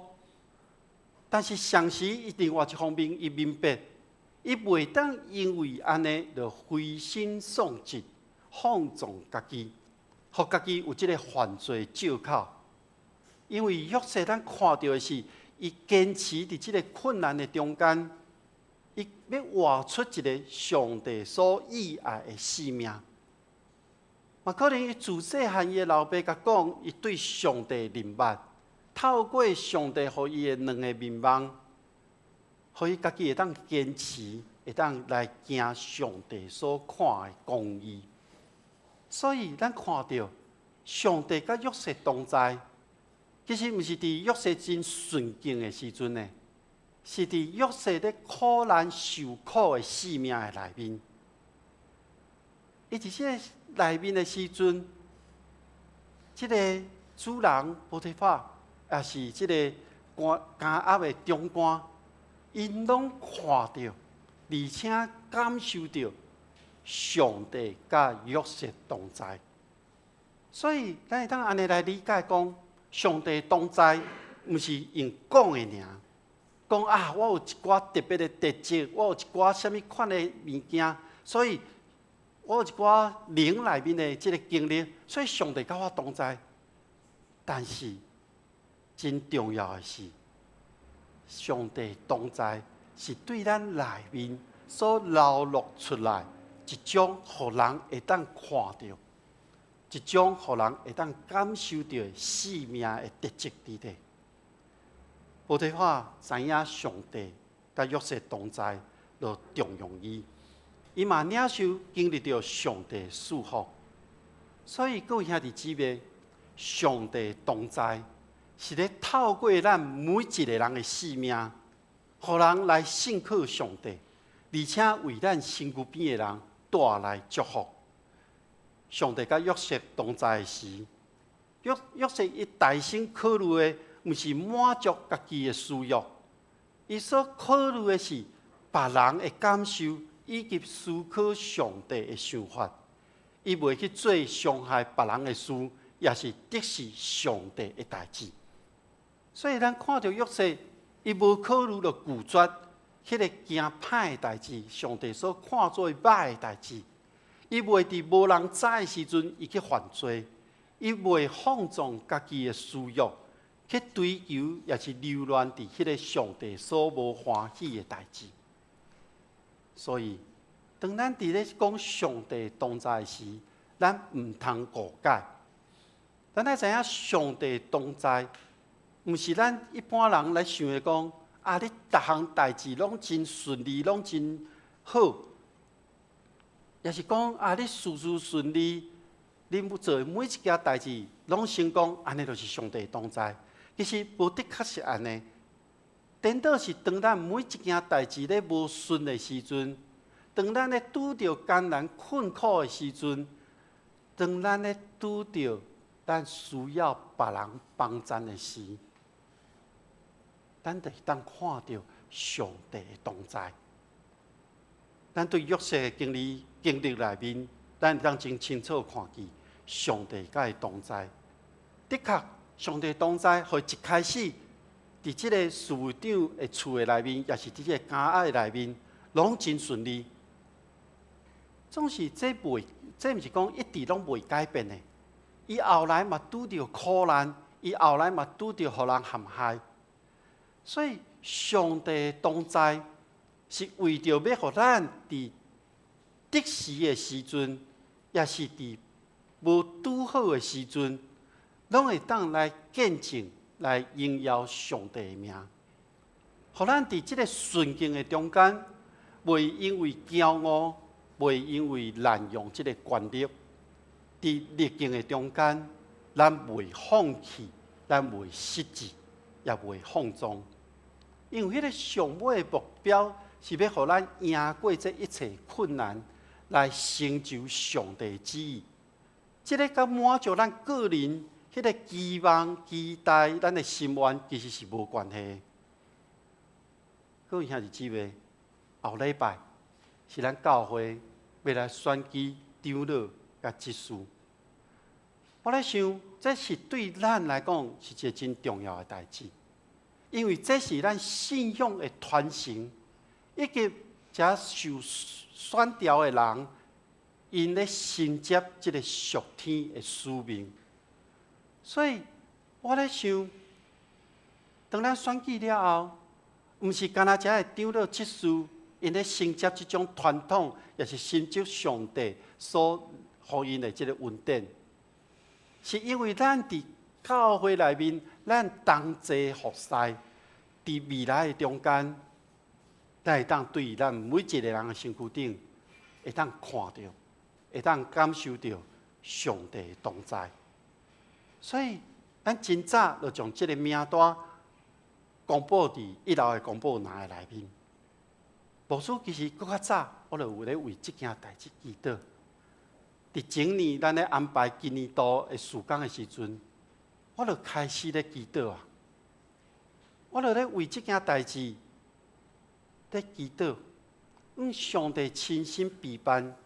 但是同时，伊另外一方面，伊明白。伊袂当因为安尼就灰心丧志、放纵家己，互家己有即个犯罪借口。因为约瑟咱看到的是，伊坚持伫即个困难的中间，伊要活出一个上帝所喜爱的生命。嘛，可能伊自细汉伊的老爸甲讲，伊对上帝认捌，透过上帝互伊的两个面梦。互伊家己会当坚持，会当来行上帝所看的公义。所以咱看到上帝甲约瑟同在，其实毋是伫约瑟真顺境的时阵呢，是伫约瑟咧苦难受苦的生命的内面。伊伫即个内面的时阵，即个主人波提法，也是即个监压的中官。因拢看到，而且感受到上帝甲约瑟同在，所以咱会当安尼来理解讲，上帝同在，毋是用讲的尔。讲啊，我有一寡特别的特质，我有一寡什么款的物件，所以我有一寡灵内面的即个经历，所以上帝甲我同在。但是真重要的是。上帝同在是对咱内面所流露出来一种，互人会当看到，一种互人会当感受到生命的特质伫底。波提法知影上帝甲约瑟同在，就重用伊，伊嘛领受经历到上帝的祝福。所以各位兄弟姊妹，上帝同在，是咧透过咱每一个人的生命，互人来信靠上帝，而且为咱身躯边的人带来祝福。上帝甲约瑟同在的时，约瑟伊大心考虑的，毋是满足家己的需要，伊所考虑的是别人的感受，以及思考上帝的想法。伊袂去做伤害别人的事，也是得失上帝的代志。所以，咱看到约瑟，伊无考虑着拒绝迄个惊歹的代志，上帝所看做歹的代志。伊袂伫无人知的时阵，伊去犯罪；伊袂放纵家己的私欲，去追求，也是流乱伫迄个上帝所无欢喜的代志。所以，当咱伫咧讲上帝同在时，咱毋通误解。咱要知影上帝同在，毋是咱一般人来想的讲啊！你逐项代志拢真顺利，拢真好，也是讲啊！你事事顺利，你做每一件代志拢成功，安尼就是上帝同在。其实无的确是安尼，颠倒是当咱每一件代志咧无顺的时阵。当咱咧拄着艰难困苦的时阵，当咱咧拄着咱需要别人帮咱的时，咱就会当看到上帝的同在。咱对约瑟的经历内面，咱会当真清楚看见上帝甲伊同在。的确，上帝同在，互一开始伫即个侍卫长的厝的内面，也是伫即个家爱的内面，拢真顺利。总是这毋是讲一直拢袂改变的。伊后来嘛拄着苦难，伊后来嘛拄着互人陷害。所以上帝同在，是为着要互咱伫得时的时阵，也是伫无拄好的时阵，拢会当来见证、来荣耀上帝的名。互咱伫即个顺境的中间，袂因为骄傲。袂因为滥用这个权力，伫逆境的中间，咱袂放弃，咱袂失志，也袂放纵。因为迄个上尾的目标是要互咱赢过这一切困难，来成就上帝的旨意。这个甲满足咱个人迄个期望、期待，咱的心愿其实是无关系。各位兄弟姊妹，后礼拜是咱教会要来选举长老甲执事。我咧想，这是对咱来讲是一个真重要的代志，因为这是咱信仰的传承，以及这受选调的人，因咧承接这个属天的使命。所以，我咧想，当咱选举了后，毋是干那只个长老执事，因咧承接这种传统，也是承接上帝所予因的这个恩典。是因为咱伫教会内面，咱同齐服侍，伫未来的中间，咱会当对咱每一个人的身躯顶，会当看到，会当感受到上帝的同在。所以，咱真早就将这个名单公布伫1楼的公布栏的内面。牧师其实搁较早，我就有咧为这件代志祈祷。伫前年，咱咧安排今年度的事工的时阵，我就开始咧祈祷啊！我就咧为这件代志咧祈祷，用上帝亲身陪伴，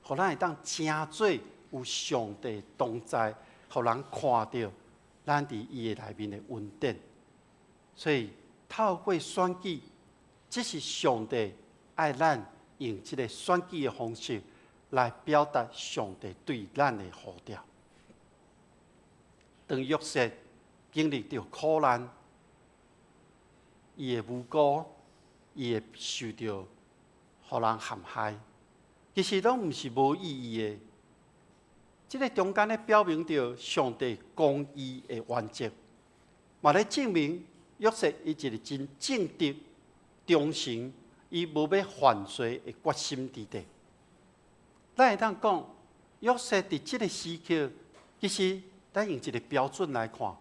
互咱会当真做有上帝同在，互人看到咱伫伊的内面的恩典。所以透过选举，这是上帝爱咱用这个选举的方式。来表达上帝对咱的呼召。当约瑟经历到苦难，伊的无辜，伊会受到互人陷害，其实拢毋是无意义的。这个中间咧表明着上帝公义的原则，嘛咧证明约瑟伊一个真正直、忠诚，伊无要犯罪的决心伫底。咱会当讲，约瑟伫即个时刻，其实咱用一个标准来看，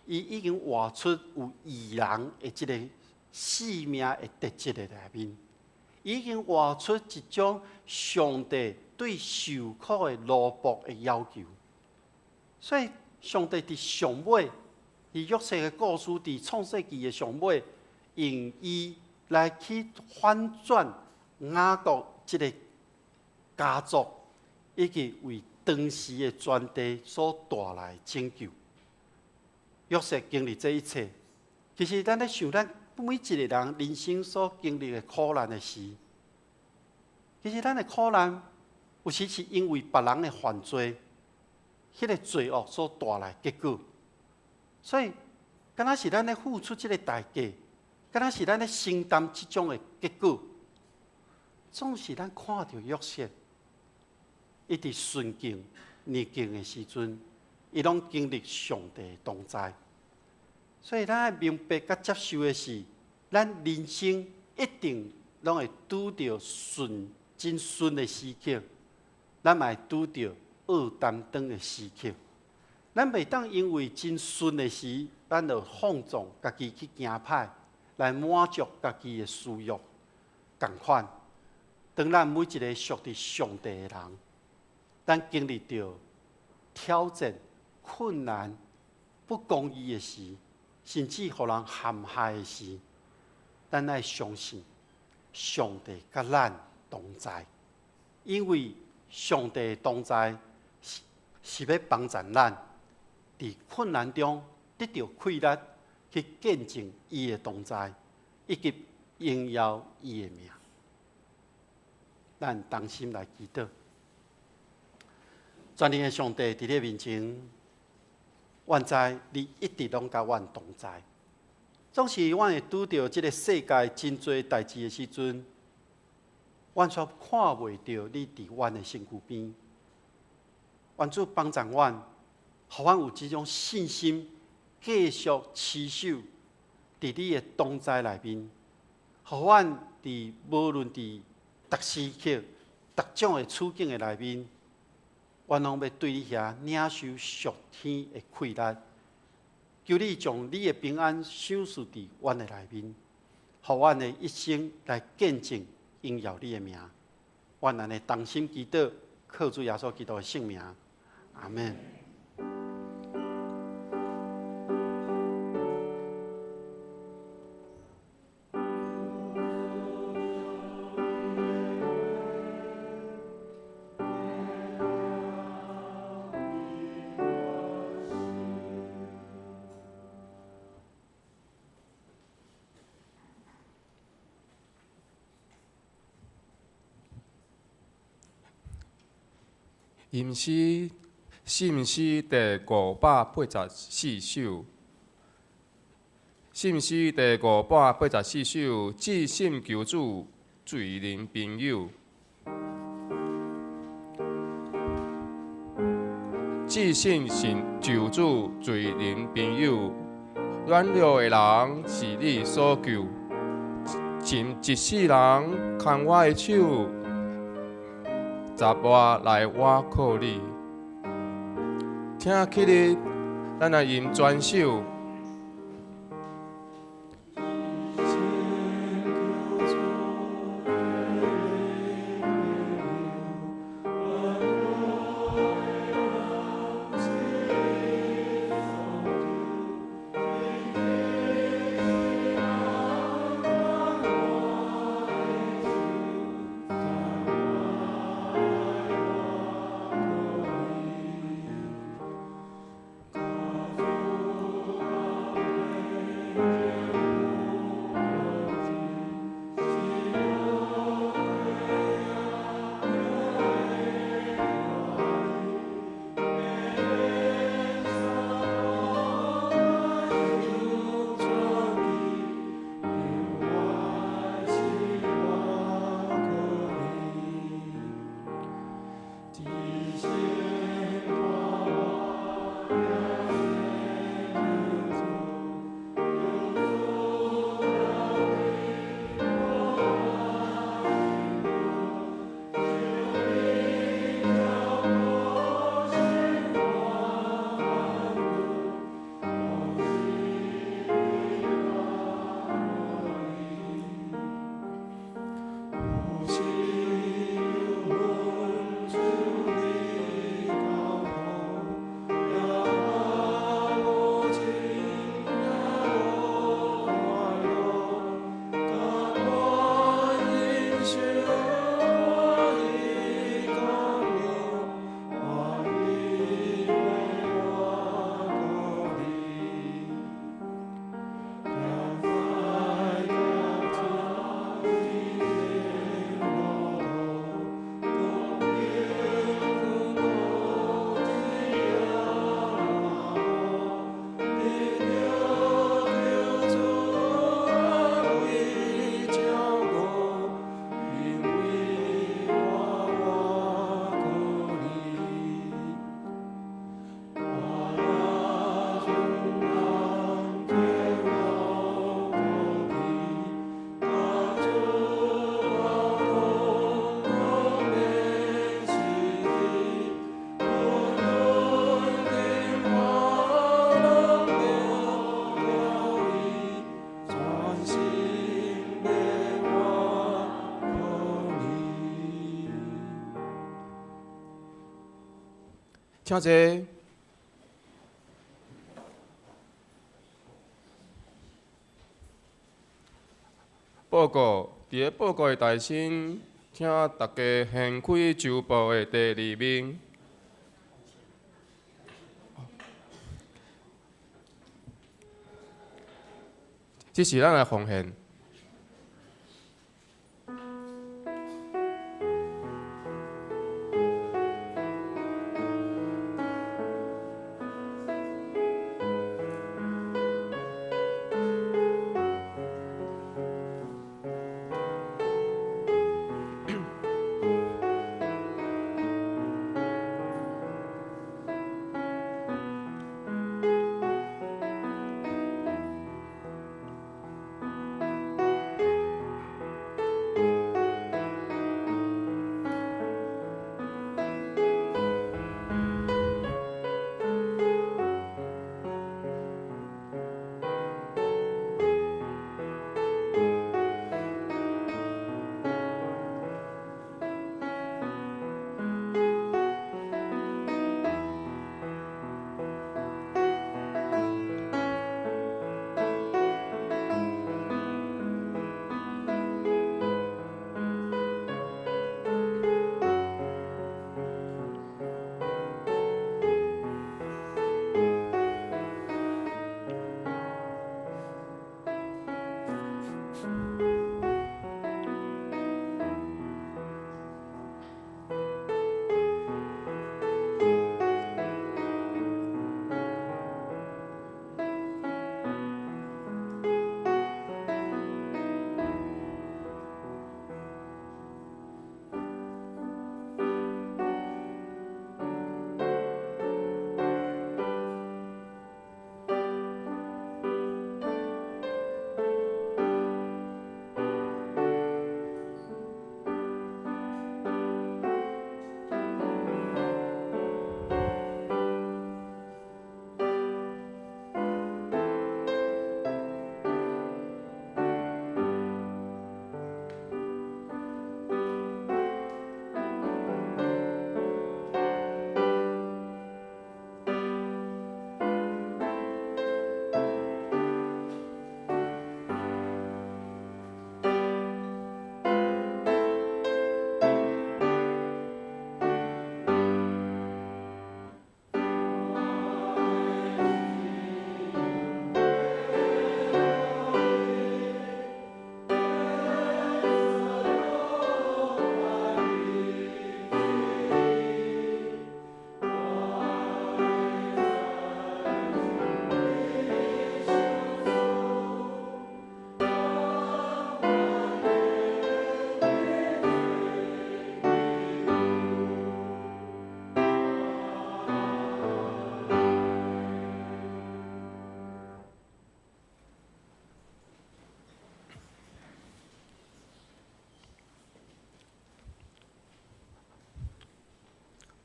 伊已经活出有义人的即个性命的特质的内面，已经活出一种上帝对受苦的奴仆的要求。所以，上帝伫上尾，伫约瑟的故事，伫创世纪的上尾，用伊来去反转雅各即个家族，以及为当时的全地所带来拯救。约瑟经历这一切，其实咱咧想，咱每一个人人生所经历的苦难的事，其实咱的苦难，有时是因为别人的犯罪，迄个罪恶所带来结果。所以，敢若是咱咧付出这个代价，敢若是咱咧承担这种的结果，总是咱看到约瑟。伊伫顺境、逆境的时阵，伊拢经历上帝的同在。所以，咱要明白甲接受的是，咱人生一定拢会拄到真顺的时刻，咱嘛会拄到恶担当的时刻。咱袂当因为真顺的时，咱就放纵家己去行歹，来满足家己的私欲。同款，当咱每一个属伫上帝的人，咱经历到挑战、困难、不公义的时，甚至互人陷害的时，咱要相信上帝甲咱同在，因为上帝的同在是要帮助咱伫困难中得到气力，去见证伊的同在，以及荣耀伊的名。咱同心来祈祷。全能的上帝伫你面前，愿知你一直拢甲阮同在。总是阮会拄到即个世界真侪代志的时阵，阮却看袂到你伫阮的身躯边。愿主帮助阮，互阮有即种信心，继续持守伫你的同在内面，互阮伫无论伫逐时刻、逐种的处境的内面。愿拢要对你遐领受属天的气力，求你将你的平安赏赐伫阮的内面，互阮的一生来见证荣耀你的名。愿咱的同心祈祷，靠主耶稣基督的圣名，阿门。吟诗信诗第584首，信诗第584首，至信求主，罪人朋友。至信求主，罪人朋友。软弱的人是你所救，尽一世人牵我的手。十外来我靠你，听起日，咱来吟全首。请坐。报告，伫个报告的大臣，请大家掀开周报的第2面。这是咱的奉献。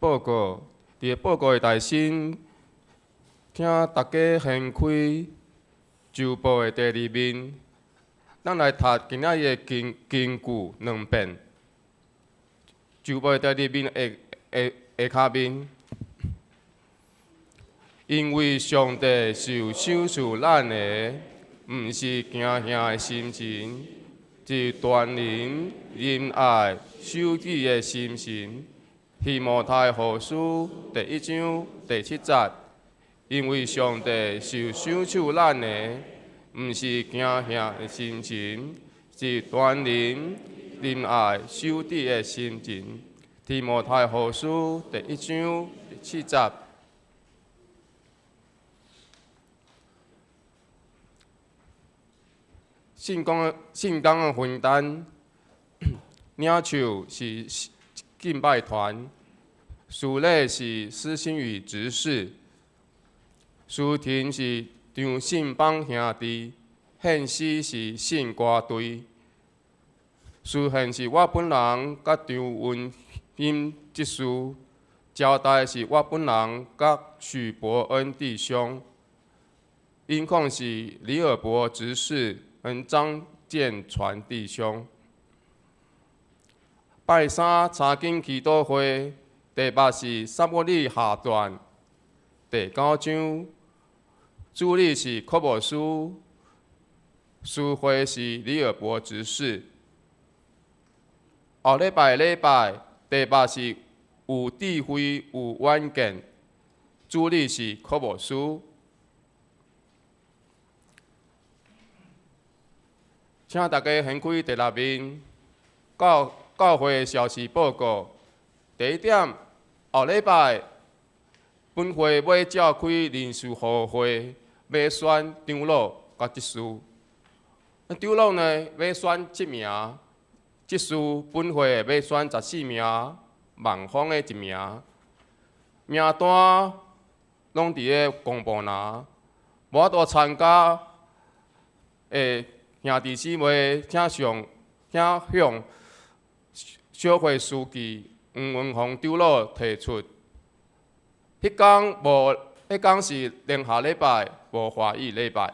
报告，伫个报告的大臣，请大家掀开周报的第2面，咱来读今仔日的金句2遍。周报的第2面下骹面，因为上帝是赏赐咱的，毋是惊吓的心情，是团人仁爱、守己的心情。提摩太后书第1章第7节，因为上帝是赏赐咱的，毋是惊吓的心情，是团人仁爱、守己的心情。提摩太后书第1章第7节。圣工的分担，领袖是敬拜团，属礼是施心与执事，司庭是张信邦兄弟，献诗是信歌队，司宪是我本人甲张文欣执事，交代是我本人甲许伯恩弟兄，音控是李尔伯执事，张建传弟兄。拜三查经祈祷会第8是撒母耳下传第9章，主理是科摩书，司会是里尔伯执事。后礼拜第8是有智慧有远见，主理是科摩书。请大家掀开第6面，教会消息报告。第1点，后礼拜本会要召开人事互会，要选长老甲执事。长老呢要选7名，执事本会要选14名，万方的1名。名单拢伫咧公布栏，无法度参加的兄弟姊妹，请向小会书记黄文宏长老提出。迄天是连下礼拜，无华语礼拜。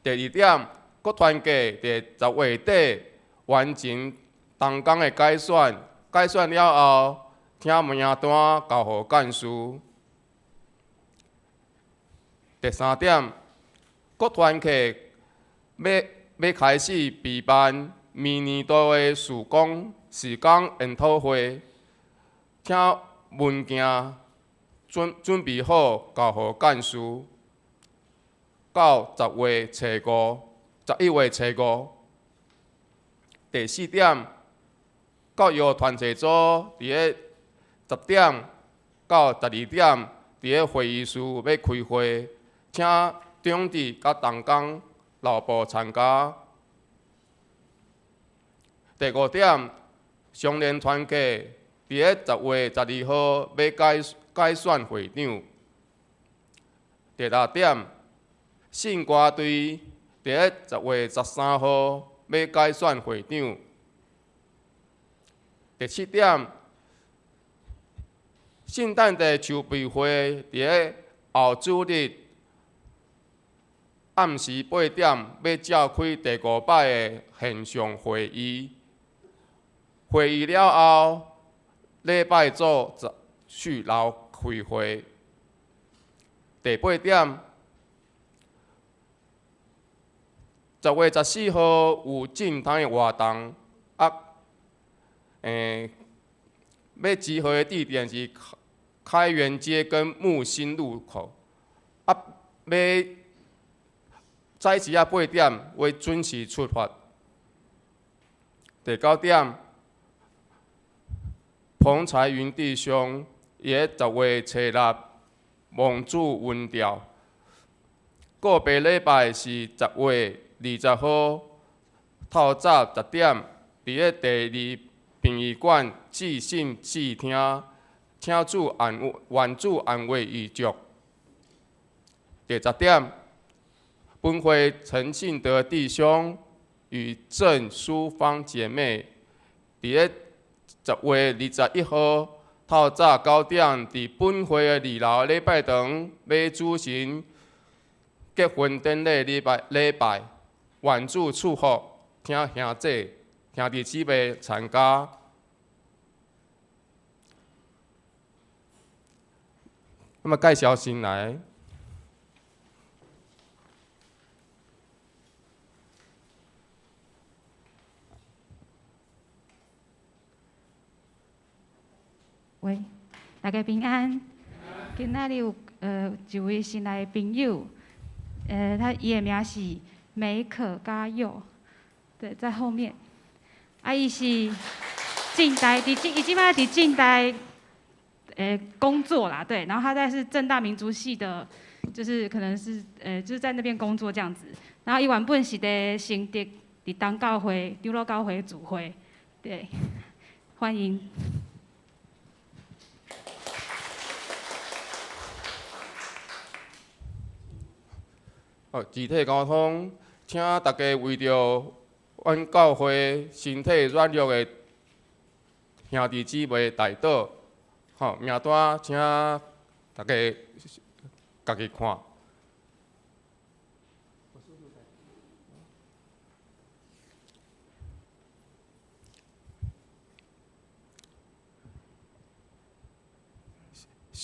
第2点，各团结伫10月底完成当天的改选，改选了后，请名单交予干事。第3点，各团体要开始备办明年度的施工研讨会，请文件准备好交予干事，到11月初5。第4点，教育团体组伫咧10点到12点伫咧会议室要开会，请中治甲东港劳部参加。第5点，相连团契伫咧10月12号要改选会长。第6点，信歌队伫咧10月13号要改选会长。第7点，圣诞节筹备会伫咧后主日暗时8点要召开第5摆的线上会议。会议了后，礼拜组续留开会。第8点，10月14号有正堂的活动，要集合的地点是开元街跟木星路口，要早时8点会准时出发。第9点，彭彩云弟兄也10月初6蒙主温调。个别礼拜是10月20号透早10点，伫咧第2殡仪馆致信祭厅，请愿主安慰遗族。第10点，本会陈信德弟兄与郑淑芳姐妹伫咧10月21号透早9点，伫本会的2楼礼拜堂要举行结婚典礼礼拜，愿主祝福，请兄弟姊妹参加。那么介绍新来。喂，大家平安。今仔日有一位新来的朋友，伊的名是梅可嘉佑，对，在后面。伊是近代，伊即摆伫近代工作啦，对，然后他是政大民族系的，就是可能是就是在那边工作这样子。然后伊原本是伫承德伫东教会、长老教会主会，对，欢迎。集体沟通，请大家为着阮教会身体软弱的兄弟姊妹代祷。名单请大家家己看。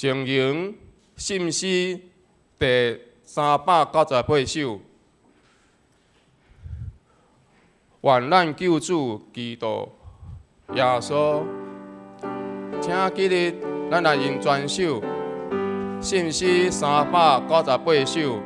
承迎信息第398首。愿咱救主基督耶稣，请今日咱来用全首信息398首。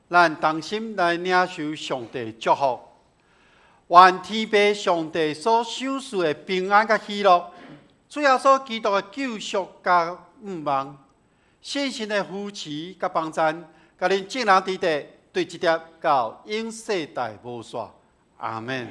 咱同心来领受上帝祝福，愿天父上帝所赏赐的平安甲喜乐，主耶稣基督的救赎甲盼望，信心的扶持甲帮赞，甲恁众人伫地对一直到永世代无煞。阿门。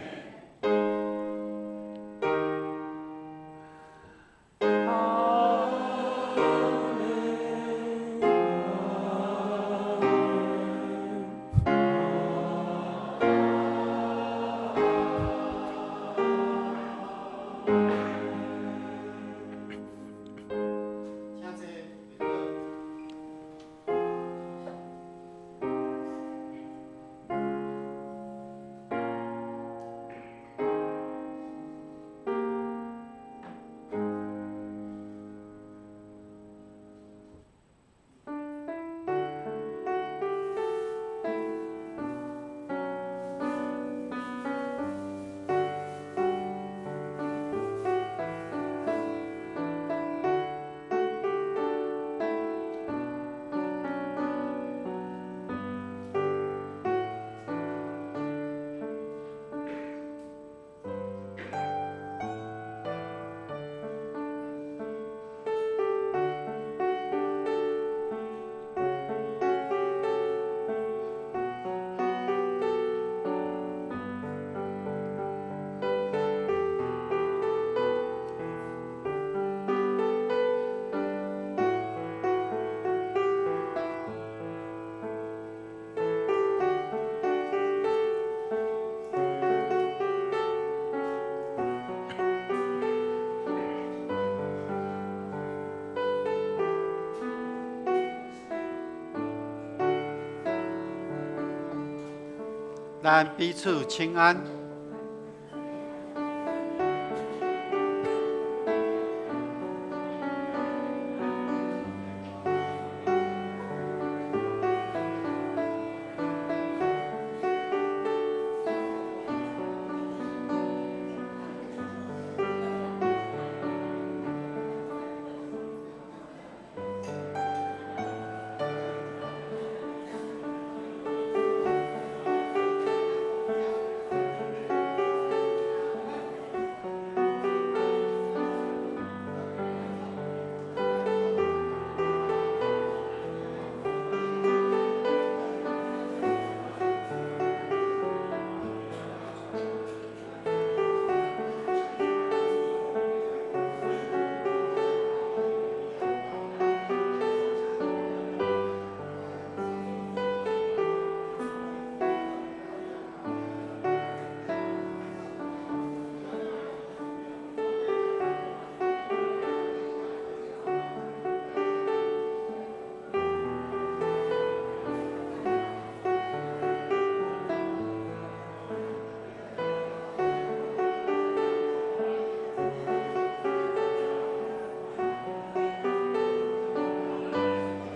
咱彼此请安。